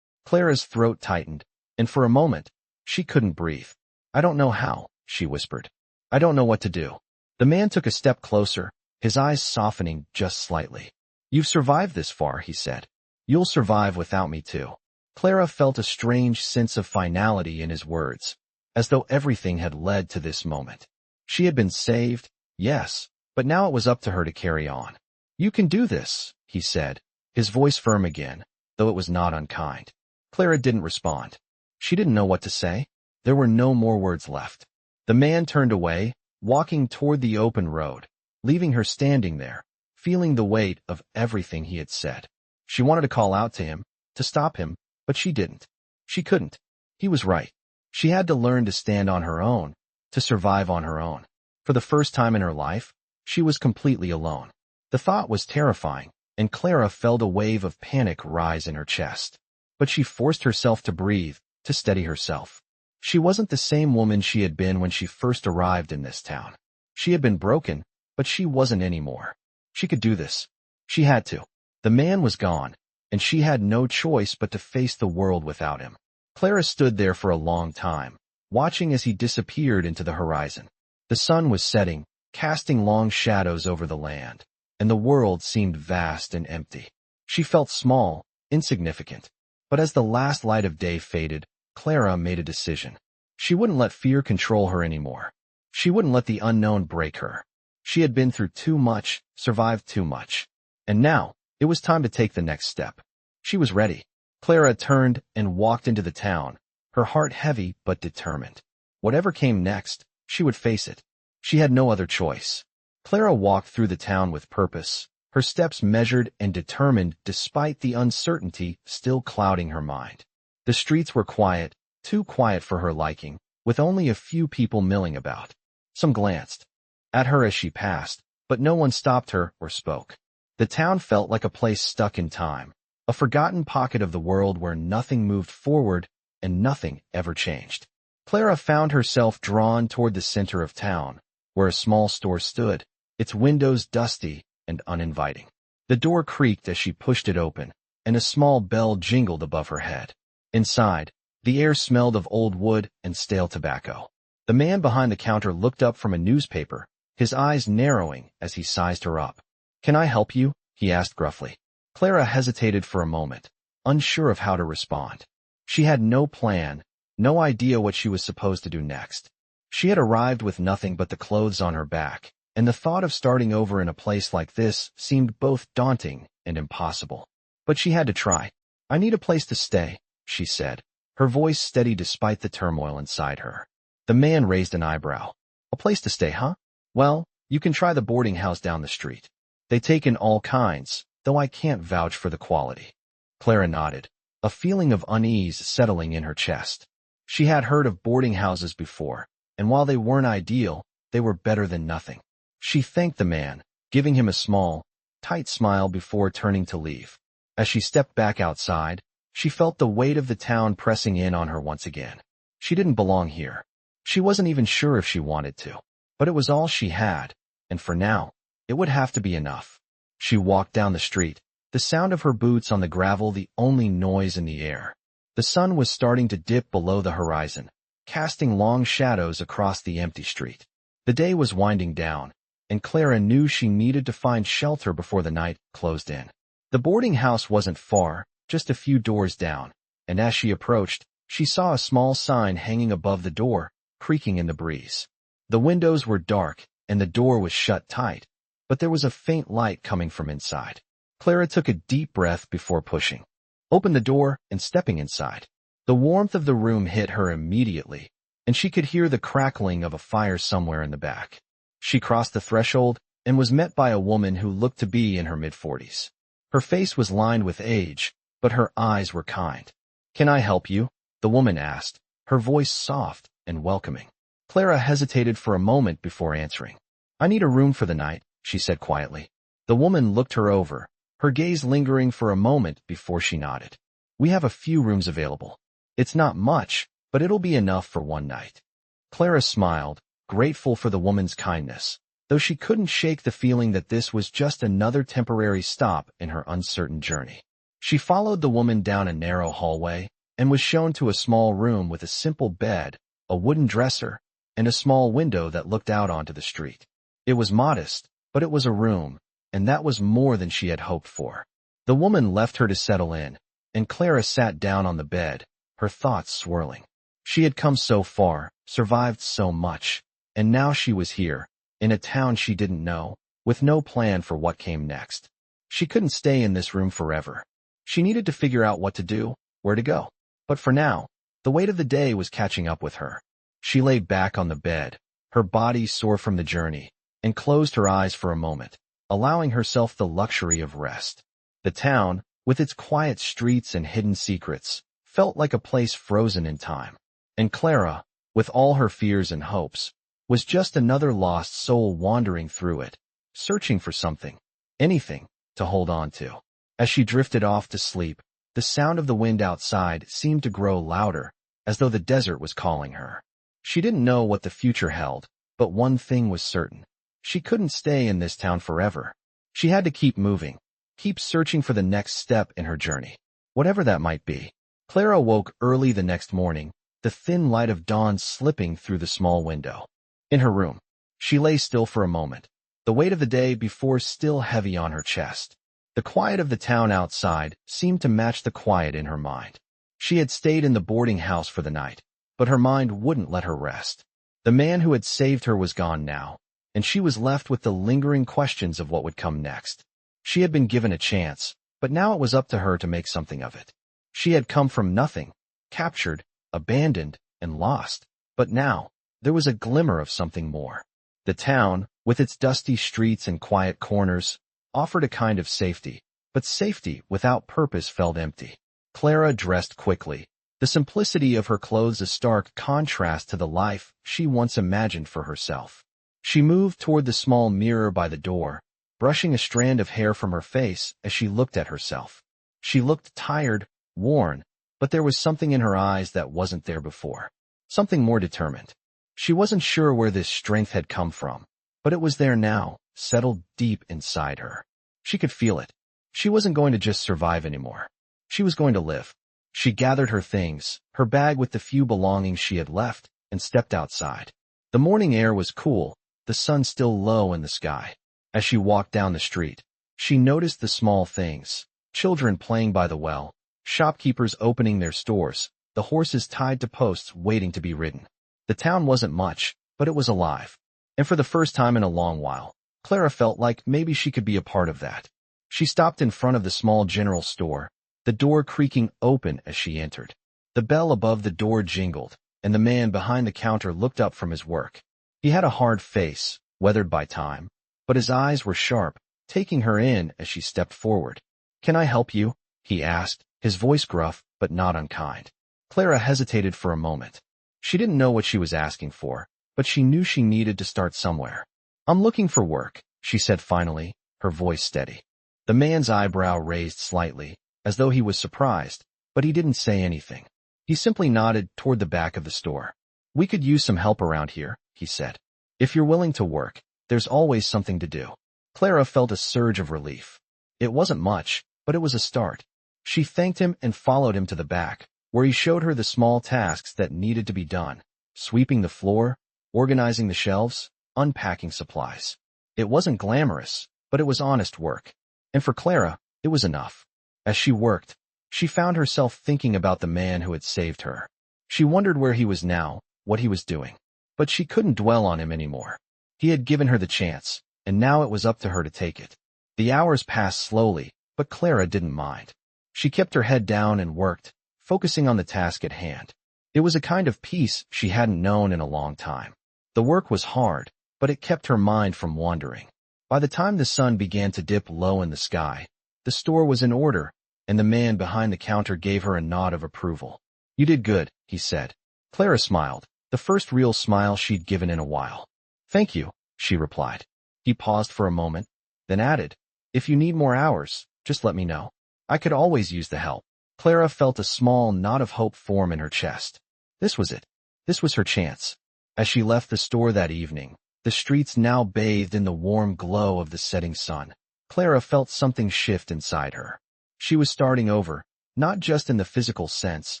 [SPEAKER 1] Clara's throat tightened, and for a moment, she couldn't breathe. I don't know how, she whispered. I don't know what to do. The man took a step closer, his eyes softening just slightly. You've survived this far, he said. You'll survive without me too. Clara felt a strange sense of finality in his words, as though everything had led to this moment. She had been saved, yes, but now it was up to her to carry on. You can do this, he said, his voice firm again, though it was not unkind. Clara didn't respond. She didn't know what to say. There were no more words left. The man turned away, walking toward the open road, leaving her standing there, feeling the weight of everything he had said. She wanted to call out to him, to stop him, but she didn't. She couldn't. He was right. She had to learn to stand on her own, to survive on her own. For the first time in her life, she was completely alone. The thought was terrifying, and Clara felt a wave of panic rise in her chest. But she forced herself to breathe, to steady herself. She wasn't the same woman she had been when she first arrived in this town. She had been broken, but she wasn't anymore. She could do this. She had to. The man was gone, and she had no choice but to face the world without him. Clara stood there for a long time, watching as he disappeared into the horizon. The sun was setting, casting long shadows over the land, and the world seemed vast and empty. She felt small, insignificant. But as the last light of day faded, Clara made a decision. She wouldn't let fear control her anymore. She wouldn't let the unknown break her. She had been through too much, survived too much. And now, it was time to take the next step. She was ready. Clara turned and walked into the town, her heart heavy but determined. Whatever came next, she would face it. She had no other choice. Clara walked through the town with purpose, her steps measured and determined despite the uncertainty still clouding her mind. The streets were quiet, too quiet for her liking, with only a few people milling about. Some glanced at her as she passed, but no one stopped her or spoke. The town felt like a place stuck in time, a forgotten pocket of the world where nothing moved forward and nothing ever changed. Clara found herself drawn toward the center of town, where a small store stood, its windows dusty and uninviting. The door creaked as she pushed it open, and a small bell jingled above her head. Inside, the air smelled of old wood and stale tobacco. The man behind the counter looked up from a newspaper, his eyes narrowing as he sized her up. Can I help you? He asked gruffly. Clara hesitated for a moment, unsure of how to respond. She had no plan, no idea what she was supposed to do next. She had arrived with nothing but the clothes on her back, and the thought of starting over in a place like this seemed both daunting and impossible. But she had to try. I need a place to stay, she said, her voice steady despite the turmoil inside her. The man raised an eyebrow. A place to stay, huh? Well, you can try the boarding house down the street. They take in all kinds, though I can't vouch for the quality. Clara nodded, a feeling of unease settling in her chest. She had heard of boarding houses before, and while they weren't ideal, they were better than nothing. She thanked the man, giving him a small, tight smile before turning to leave. As she stepped back outside, she felt the weight of the town pressing in on her once again. She didn't belong here. She wasn't even sure if she wanted to. But it was all she had, and for now, it would have to be enough. She walked down the street, the sound of her boots on the gravel the only noise in the air. The sun was starting to dip below the horizon, casting long shadows across the empty street. The day was winding down, and Clara knew she needed to find shelter before the night closed in. The boarding house wasn't far, just a few doors down, and as she approached, she saw a small sign hanging above the door, creaking in the breeze. The windows were dark, and the door was shut tight, but there was a faint light coming from inside. Clara took a deep breath before pushing open the door and stepping inside. The warmth of the room hit her immediately, and she could hear the crackling of a fire somewhere in the back. She crossed the threshold and was met by a woman who looked to be in her mid-40s. Her face was lined with age, but her eyes were kind. "Can I help you?" the woman asked, her voice soft and welcoming. Clara hesitated for a moment before answering. "I need a room for the night," she said quietly. The woman looked her over, her gaze lingering for a moment before she nodded. "We have a few rooms available. It's not much, but it'll be enough for one night." Clara smiled, grateful for the woman's kindness, though she couldn't shake the feeling that this was just another temporary stop in her uncertain journey. She followed the woman down a narrow hallway and was shown to a small room with a simple bed, a wooden dresser, and a small window that looked out onto the street. It was modest, but it was a room, and that was more than she had hoped for. The woman left her to settle in, and Clara sat down on the bed, her thoughts swirling. She had come so far, survived so much, and now she was here, in a town she didn't know, with no plan for what came next. She couldn't stay in this room forever. She needed to figure out what to do, where to go. But for now, the weight of the day was catching up with her. She lay back on the bed, her body sore from the journey, and closed her eyes for a moment, allowing herself the luxury of rest. The town, with its quiet streets and hidden secrets, felt like a place frozen in time. And Clara, with all her fears and hopes, was just another lost soul wandering through it, searching for something, anything, to hold on to. As she drifted off to sleep, the sound of the wind outside seemed to grow louder, as though the desert was calling her. She didn't know what the future held, but one thing was certain. She couldn't stay in this town forever. She had to keep moving, keep searching for the next step in her journey, whatever that might be. Clara woke early the next morning, the thin light of dawn slipping through the small window. In her room, she lay still for a moment, the weight of the day before still heavy on her chest. The quiet of the town outside seemed to match the quiet in her mind. She had stayed in the boarding house for the night, but her mind wouldn't let her rest. The man who had saved her was gone now, and she was left with the lingering questions of what would come next. She had been given a chance, but now it was up to her to make something of it. She had come from nothing, captured, abandoned, and lost, but now, there was a glimmer of something more. The town, with its dusty streets and quiet corners, offered a kind of safety, but safety without purpose felt empty. Clara dressed quickly, the simplicity of her clothes a stark contrast to the life she once imagined for herself. She moved toward the small mirror by the door, brushing a strand of hair from her face as she looked at herself. She looked tired, worn, but there was something in her eyes that wasn't there before. Something more determined. She wasn't sure where this strength had come from, but it was there now, settled deep inside her. She could feel it. She wasn't going to just survive anymore. She was going to live. She gathered her things, her bag with the few belongings she had left, and stepped outside. The morning air was cool, the sun still low in the sky. As she walked down the street, she noticed the small things, children playing by the well, shopkeepers opening their stores, the horses tied to posts waiting to be ridden. The town wasn't much, but it was alive. And for the first time in a long while, Clara felt like maybe she could be a part of that. She stopped in front of the small general store, the door creaking open as she entered. The bell above the door jingled, and the man behind the counter looked up from his work. He had a hard face, weathered by time, but his eyes were sharp, taking her in as she stepped forward. "Can I help you?" he asked, his voice gruff but not unkind. Clara hesitated for a moment. She didn't know what she was asking for, but she knew she needed to start somewhere. "I'm looking for work," she said finally, her voice steady. The man's eyebrow raised slightly, as though he was surprised, but he didn't say anything. He simply nodded toward the back of the store. We could use some help around here, he said. If you're willing to work, there's always something to do. Clara felt a surge of relief. It wasn't much, but it was a start. She thanked him and followed him to the back, where he showed her the small tasks that needed to be done: sweeping the floor, organizing the shelves, unpacking supplies. It wasn't glamorous, but it was honest work. And for Clara, it was enough. As she worked, she found herself thinking about the man who had saved her. She wondered where he was now, what he was doing. But she couldn't dwell on him anymore. He had given her the chance, and now it was up to her to take it. The hours passed slowly, but Clara didn't mind. She kept her head down and worked, focusing on the task at hand. It was a kind of peace she hadn't known in a long time. The work was hard, but it kept her mind from wandering. By the time the sun began to dip low in the sky, the store was in order, and the man behind the counter gave her a nod of approval. You did good, he said. Clara smiled, the first real smile she'd given in a while. Thank you, she replied. He paused for a moment, then added, if you need more hours, just let me know. I could always use the help. Clara felt a small knot of hope form in her chest. This was it. This was her chance. As she left the store that evening, the streets now bathed in the warm glow of the setting sun, Clara felt something shift inside her. She was starting over, not just in the physical sense,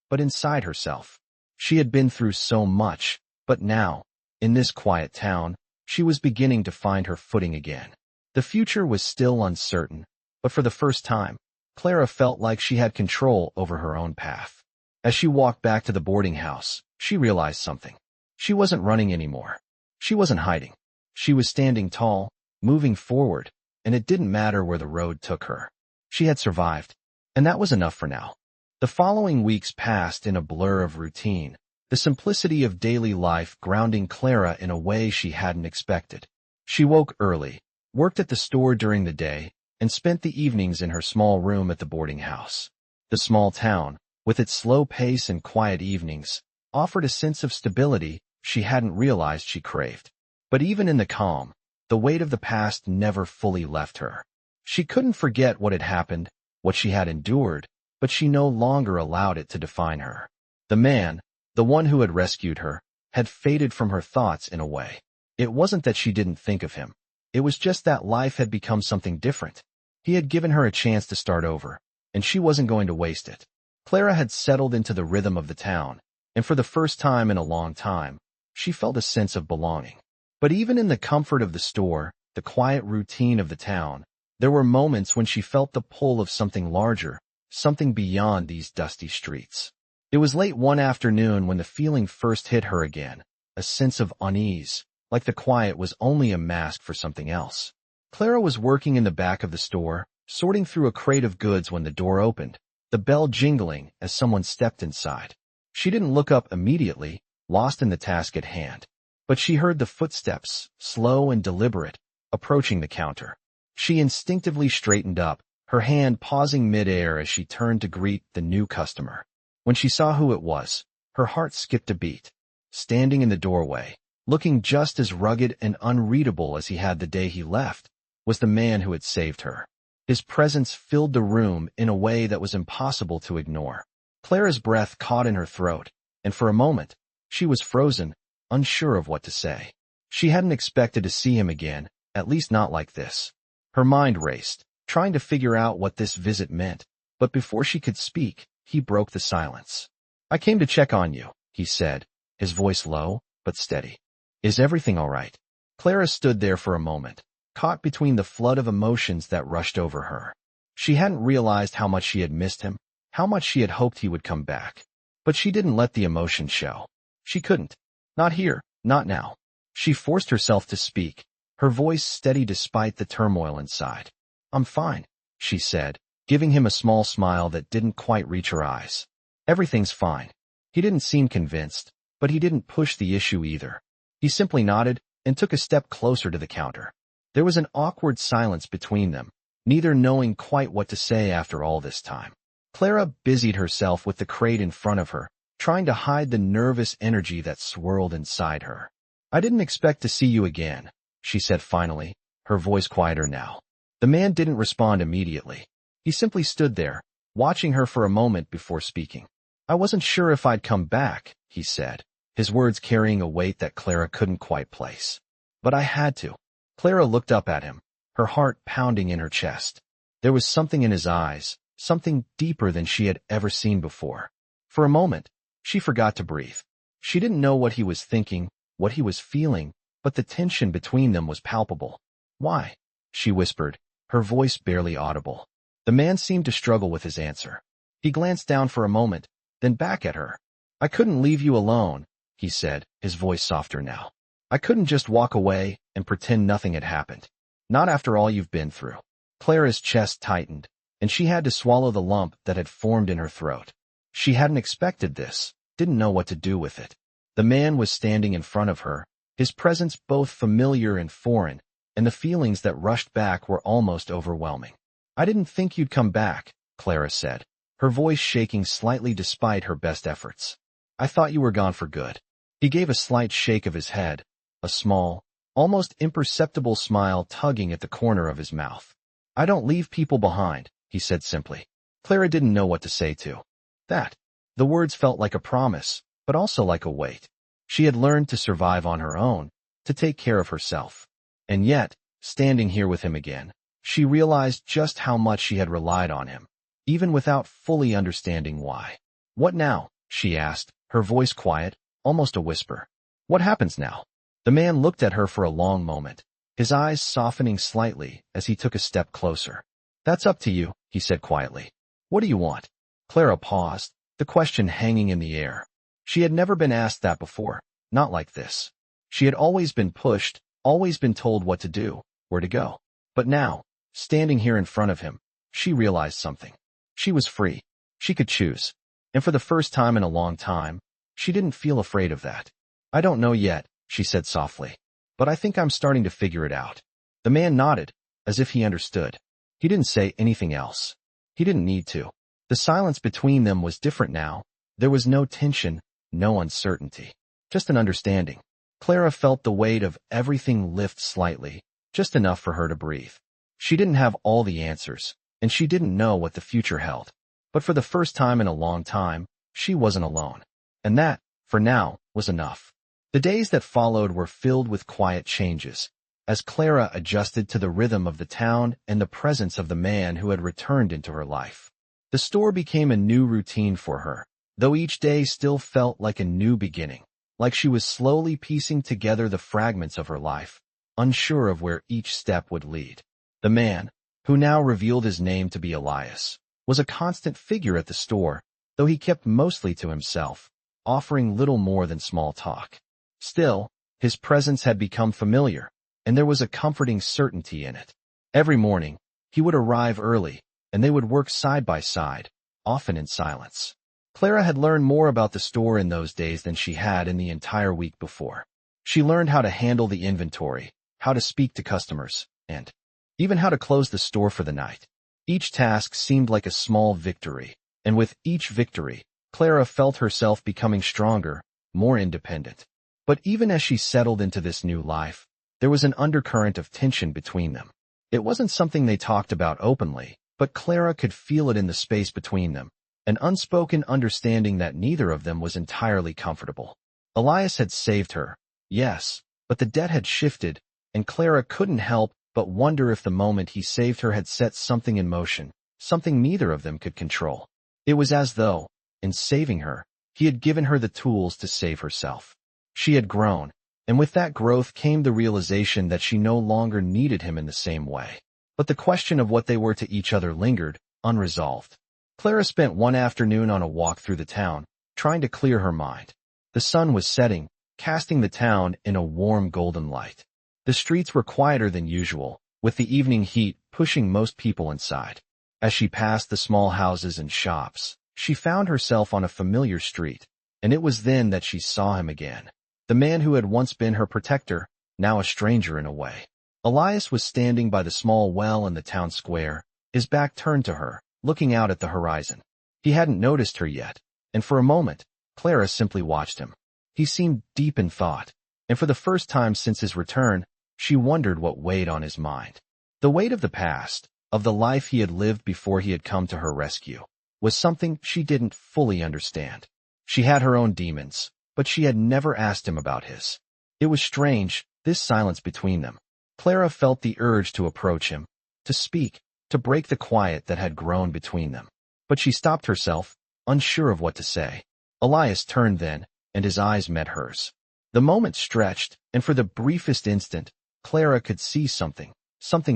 [SPEAKER 1] but inside herself. She had been through so much, but now, in this quiet town, she was beginning to find her footing again. The future was still uncertain, but for the first time, Clara felt like she had control over her own path. As she walked back to the boarding house, she realized something. She wasn't running anymore. She wasn't hiding. She was standing tall, moving forward, and it didn't matter where the road took her. She had survived, and that was enough for now. The following weeks passed in a blur of routine, the simplicity of daily life grounding Clara in a way she hadn't expected. She woke early, worked at the store during the day, and spent the evenings in her small room at the boarding house. The small town, with its slow pace and quiet evenings, offered a sense of stability she hadn't realized she craved. But even in the calm, the weight of the past never fully left her. She couldn't forget what had happened, what she had endured, but she no longer allowed it to define her. The man, the one who had rescued her, had faded from her thoughts in a way. It wasn't that she didn't think of him. It was just that life had become something different. He had given her a chance to start over, and she wasn't going to waste it. Clara had settled into the rhythm of the town, and for the first time in a long time, she felt a sense of belonging. But even in the comfort of the store, the quiet routine of the town, there were moments when she felt the pull of something larger, something beyond these dusty streets. It was late one afternoon when the feeling first hit her again, a sense of unease, like the quiet was only a mask for something else. Clara was working in the back of the store, sorting through a crate of goods when the door opened, the bell jingling as someone stepped inside. She didn't look up immediately, lost in the task at hand. But she heard the footsteps, slow and deliberate, approaching the counter. She instinctively straightened up, her hand pausing midair as she turned to greet the new customer. When she saw who it was, her heart skipped a beat. Standing in the doorway, looking just as rugged and unreadable as he had the day he left, was the man who had saved her. His presence filled the room in a way that was impossible to ignore. Clara's breath caught in her throat, and for a moment, she was frozen, unsure of what to say. She hadn't expected to see him again, at least not like this. Her mind raced, trying to figure out what this visit meant, but before she could speak, he broke the silence. I came to check on you, he said, his voice low, but steady. Is everything all right? Clara stood there for a moment, caught between the flood of emotions that rushed over her. She hadn't realized how much she had missed him, how much she had hoped he would come back. But she didn't let the emotion show. She couldn't. Not here, not now. She forced herself to speak, her voice steady despite the turmoil inside. I'm fine, she said, giving him a small smile that didn't quite reach her eyes. Everything's fine. He didn't seem convinced, but he didn't push the issue either. He simply nodded and took a step closer to the counter. There was an awkward silence between them, neither knowing quite what to say after all this time. Clara busied herself with the crate in front of her, trying to hide the nervous energy that swirled inside her. I didn't expect to see you again, she said finally, her voice quieter now. The man didn't respond immediately. He simply stood there, watching her for a moment before speaking. I wasn't sure if I'd come back, he said, his words carrying a weight that Clara couldn't quite place. But I had to. Clara looked up at him, her heart pounding in her chest. There was something in his eyes, something deeper than she had ever seen before. For a moment, she forgot to breathe. She didn't know what he was thinking, what he was feeling, but the tension between them was palpable. Why? She whispered, her voice barely audible. The man seemed to struggle with his answer. He glanced down for a moment, then back at her. I couldn't leave you alone, he said, his voice softer now. I couldn't just walk away and pretend nothing had happened. Not after all you've been through. Clara's chest tightened, and she had to swallow the lump that had formed in her throat. She hadn't expected this, didn't know what to do with it. The man was standing in front of her, his presence both familiar and foreign, and the feelings that rushed back were almost overwhelming. I didn't think you'd come back, Clara said, her voice shaking slightly despite her best efforts. I thought you were gone for good. He gave a slight shake of his head, a small, almost imperceptible smile tugging at the corner of his mouth. I don't leave people behind, he said simply. Clara didn't know what to say to that. The words felt like a promise, but also like a weight. She had learned to survive on her own, to take care of herself. And yet, standing here with him again, she realized just how much she had relied on him, even without fully understanding why. What now? She asked, her voice quiet, almost a whisper. What happens now? The man looked at her for a long moment, his eyes softening slightly as he took a step closer. That's up to you, he said quietly. What do you want? Clara paused, the question hanging in the air. She had never been asked that before, not like this. She had always been pushed, always been told what to do, where to go. But now, standing here in front of him, she realized something. She was free. She could choose. And for the first time in a long time, she didn't feel afraid of that. I don't know yet, she said softly. But I think I'm starting to figure it out. The man nodded, as if he understood. He didn't say anything else. He didn't need to. The silence between them was different now. There was no tension, no uncertainty. Just an understanding. Clara felt the weight of everything lift slightly, just enough for her to breathe. She didn't have all the answers, and she didn't know what the future held. But for the first time in a long time, she wasn't alone. And that, for now, was enough. The days that followed were filled with quiet changes, as Clara adjusted to the rhythm of the town and the presence of the man who had returned into her life. The store became a new routine for her, though each day still felt like a new beginning, like she was slowly piecing together the fragments of her life, unsure of where each step would lead. The man, who now revealed his name to be Elias, was a constant figure at the store, though he kept mostly to himself, offering little more than small talk. Still, his presence had become familiar, and there was a comforting certainty in it. Every morning, he would arrive early, and they would work side by side, often in silence. Clara had learned more about the store in those days than she had in the entire week before. She learned how to handle the inventory, how to speak to customers, and even how to close the store for the night. Each task seemed like a small victory, and with each victory, Clara felt herself becoming stronger, more independent. But even as she settled into this new life, there was an undercurrent of tension between them. It wasn't something they talked about openly, but Clara could feel it in the space between them, an unspoken understanding that neither of them was entirely comfortable. Elias had saved her, yes, but the debt had shifted, and Clara couldn't help but wonder if the moment he saved her had set something in motion, something neither of them could control. It was as though, in saving her, he had given her the tools to save herself. She had grown, and with that growth came the realization that she no longer needed him in the same way. But the question of what they were to each other lingered, unresolved. Clara spent one afternoon on a walk through the town, trying to clear her mind. The sun was setting, casting the town in a warm golden light. The streets were quieter than usual, with the evening heat pushing most people inside. As she passed the small houses and shops, she found herself on a familiar street, and it was then that she saw him again. The man who had once been her protector, now a stranger in a way. Elias was standing by the small well in the town square, his back turned to her, looking out at the horizon. He hadn't noticed her yet, and for a moment, Clara simply watched him. He seemed deep in thought, and for the first time since his return, she wondered what weighed on his mind. The weight of the past, of the life he had lived before he had come to her rescue, was something she didn't fully understand. She had her own demons, but she had never asked him about his. It was strange, this silence between them. Clara felt the urge to approach him, to speak, to break the quiet that had grown between them. But she stopped herself, unsure of what to say. Elias turned then, and his eyes met hers. The moment stretched, and for the briefest instant, Clara could see something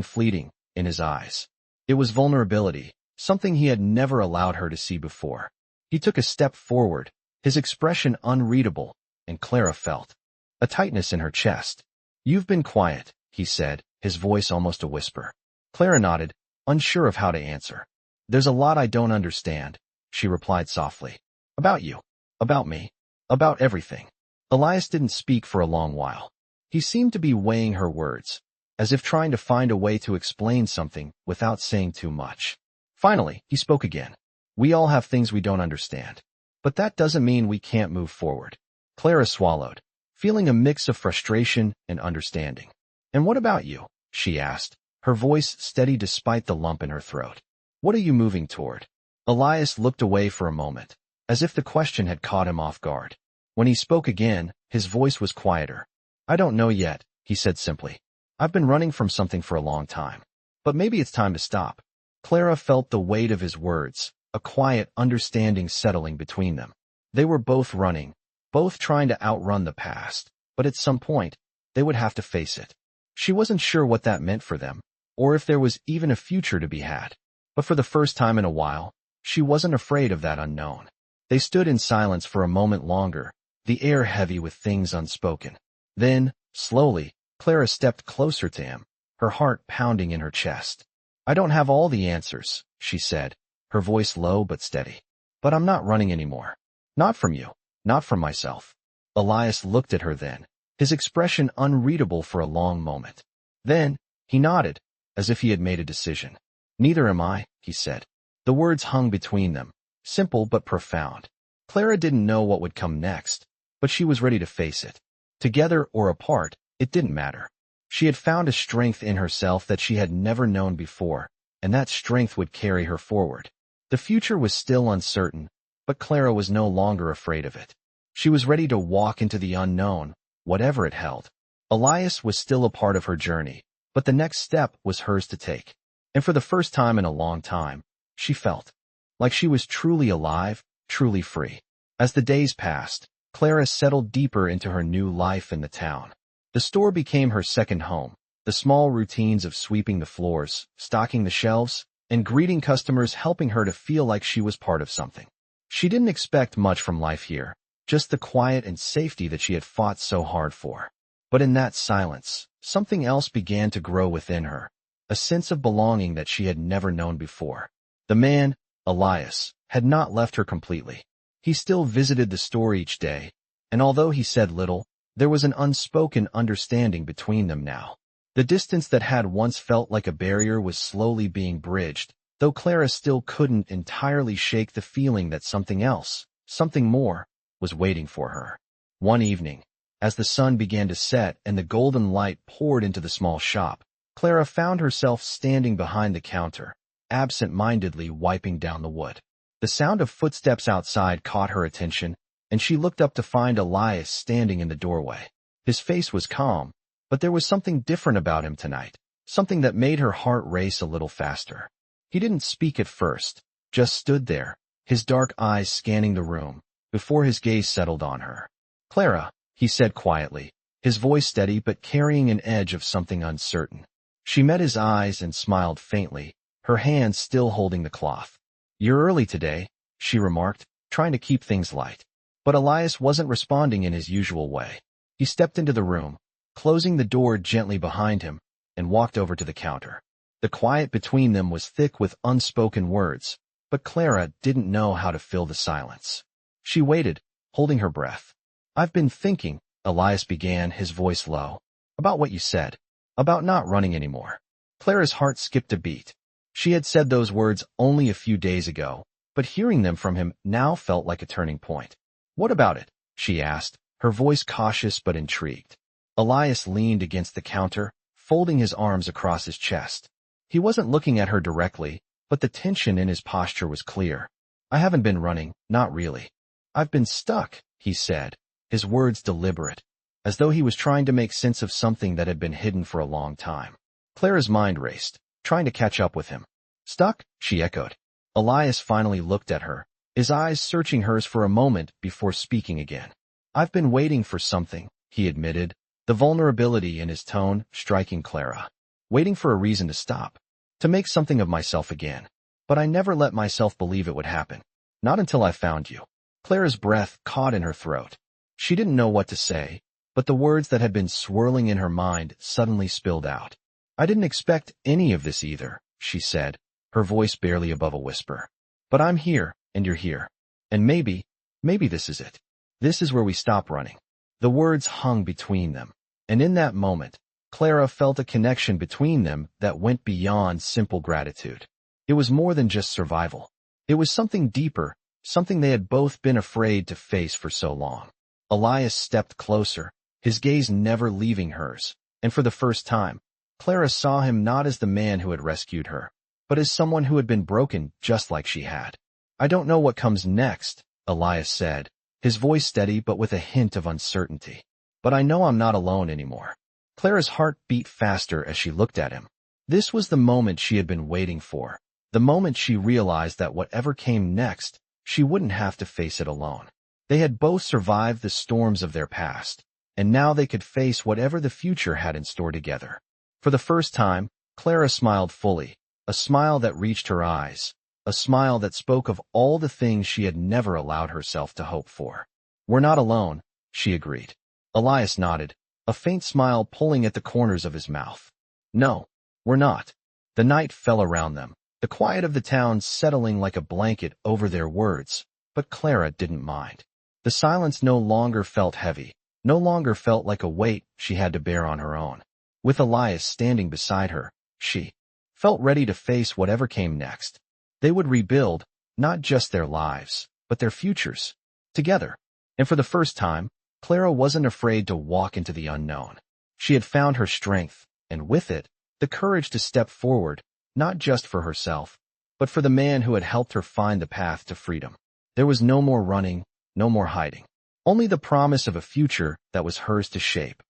[SPEAKER 1] fleeting, in his eyes. It was vulnerability, something he had never allowed her to see before. He took a step forward, his expression unreadable, and Clara felt a tightness in her chest. "You've been quiet," he said, his voice almost a whisper. Clara nodded, unsure of how to answer. "There's a lot I don't understand," she replied softly. "About you. About me. About everything." Elias didn't speak for a long while. He seemed to be weighing her words, as if trying to find a way to explain something without saying too much. Finally, he spoke again. "We all have things we don't understand. But that doesn't mean we can't move forward." Clara swallowed, feeling a mix of frustration and understanding. "And what about you?" she asked, her voice steady despite the lump in her throat. "What are you moving toward?" Elias looked away for a moment, as if the question had caught him off guard. When he spoke again, his voice was quieter. "I don't know yet," he said simply. "I've been running from something for a long time. But maybe it's time to stop." Clara felt the weight of his words, a quiet understanding settling between them. They were both running, both trying to outrun the past, but at some point, they would have to face it. She wasn't sure what that meant for them, or if there was even a future to be had. But for the first time in a while, she wasn't afraid of that unknown. They stood in silence for a moment longer, the air heavy with things unspoken. Then, slowly, Clara stepped closer to him, her heart pounding in her chest. "I don't have all the answers," she said, her voice low but steady. "But I'm not running anymore. Not from you, not from myself." Elias looked at her then, his expression unreadable for a long moment. Then, he nodded, as if he had made a decision. "Neither am I," he said. The words hung between them, simple but profound. Clara didn't know what would come next, but she was ready to face it. Together or apart, it didn't matter. She had found a strength in herself that she had never known before, and that strength would carry her forward. The future was still uncertain, but Clara was no longer afraid of it. She was ready to walk into the unknown, whatever it held. Elias was still a part of her journey, but the next step was hers to take. And for the first time in a long time, she felt like she was truly alive, truly free. As the days passed, Clara settled deeper into her new life in the town. The store became her second home, the small routines of sweeping the floors, stocking the shelves, and greeting customers helping her to feel like she was part of something. She didn't expect much from life here, just the quiet and safety that she had fought so hard for. But in that silence, something else began to grow within her, a sense of belonging that she had never known before. The man, Elias, had not left her completely. He still visited the store each day, and although he said little, there was an unspoken understanding between them now. The distance that had once felt like a barrier was slowly being bridged, though Clara still couldn't entirely shake the feeling that something else, something more, was waiting for her. One evening, as the sun began to set and the golden light poured into the small shop, Clara found herself standing behind the counter, absent-mindedly wiping down the wood. The sound of footsteps outside caught her attention, and she looked up to find Elias standing in the doorway. His face was calm, but there was something different about him tonight, something that made her heart race a little faster. He didn't speak at first, just stood there, his dark eyes scanning the room, before his gaze settled on her. "Clara," he said quietly, his voice steady but carrying an edge of something uncertain. She met his eyes and smiled faintly, her hands still holding the cloth. "You're early today," she remarked, trying to keep things light. But Elias wasn't responding in his usual way. He stepped into the room, closing the door gently behind him, and walked over to the counter. The quiet between them was thick with unspoken words, but Clara didn't know how to fill the silence. She waited, holding her breath. "I've been thinking," Elias began, his voice low, "about what you said, about not running anymore." Clara's heart skipped a beat. She had said those words only a few days ago, but hearing them from him now felt like a turning point. "What about it?" she asked, her voice cautious but intrigued. Elias leaned against the counter, folding his arms across his chest. He wasn't looking at her directly, but the tension in his posture was clear. I haven't been running, not really. I've been stuck, he said, his words deliberate, as though he was trying to make sense of something that had been hidden for a long time. Clara's mind raced, trying to catch up with him. Stuck? She echoed. Elias finally looked at her, his eyes searching hers for a moment before speaking again. I've been waiting for something, he admitted, the vulnerability in his tone striking Clara. Waiting for a reason to stop, to make something of myself again. But I never let myself believe it would happen. Not until I found you. Clara's breath caught in her throat. She didn't know what to say, but the words that had been swirling in her mind suddenly spilled out. I didn't expect any of this either, she said, her voice barely above a whisper. But I'm here, and you're here. And maybe this is it. This is where we stop running. The words hung between them, and in that moment, Clara felt a connection between them that went beyond simple gratitude. It was more than just survival. It was something deeper, something they had both been afraid to face for so long. Elias stepped closer, his gaze never leaving hers, and for the first time, Clara saw him not as the man who had rescued her, but as someone who had been broken just like she had. I don't know what comes next, Elias said, his voice steady but with a hint of uncertainty. But I know I'm not alone anymore. Clara's heart beat faster as she looked at him. This was the moment she had been waiting for, the moment she realized that whatever came next, she wouldn't have to face it alone. They had both survived the storms of their past, and now they could face whatever the future had in store together. For the first time, Clara smiled fully, a smile that reached her eyes, a smile that spoke of all the things she had never allowed herself to hope for. We're not alone, she agreed. Elias nodded, a faint smile pulling at the corners of his mouth. No, we're not. The night fell around them, the quiet of the town settling like a blanket over their words, but Clara didn't mind. The silence no longer felt heavy, no longer felt like a weight she had to bear on her own. With Elias standing beside her, she felt ready to face whatever came next. They would rebuild, not just their lives, but their futures, together. And for the first time, Clara wasn't afraid to walk into the unknown. She had found her strength, and with it, the courage to step forward, not just for herself, but for the man who had helped her find the path to freedom. There was no more running, no more hiding. Only the promise of a future that was hers to shape.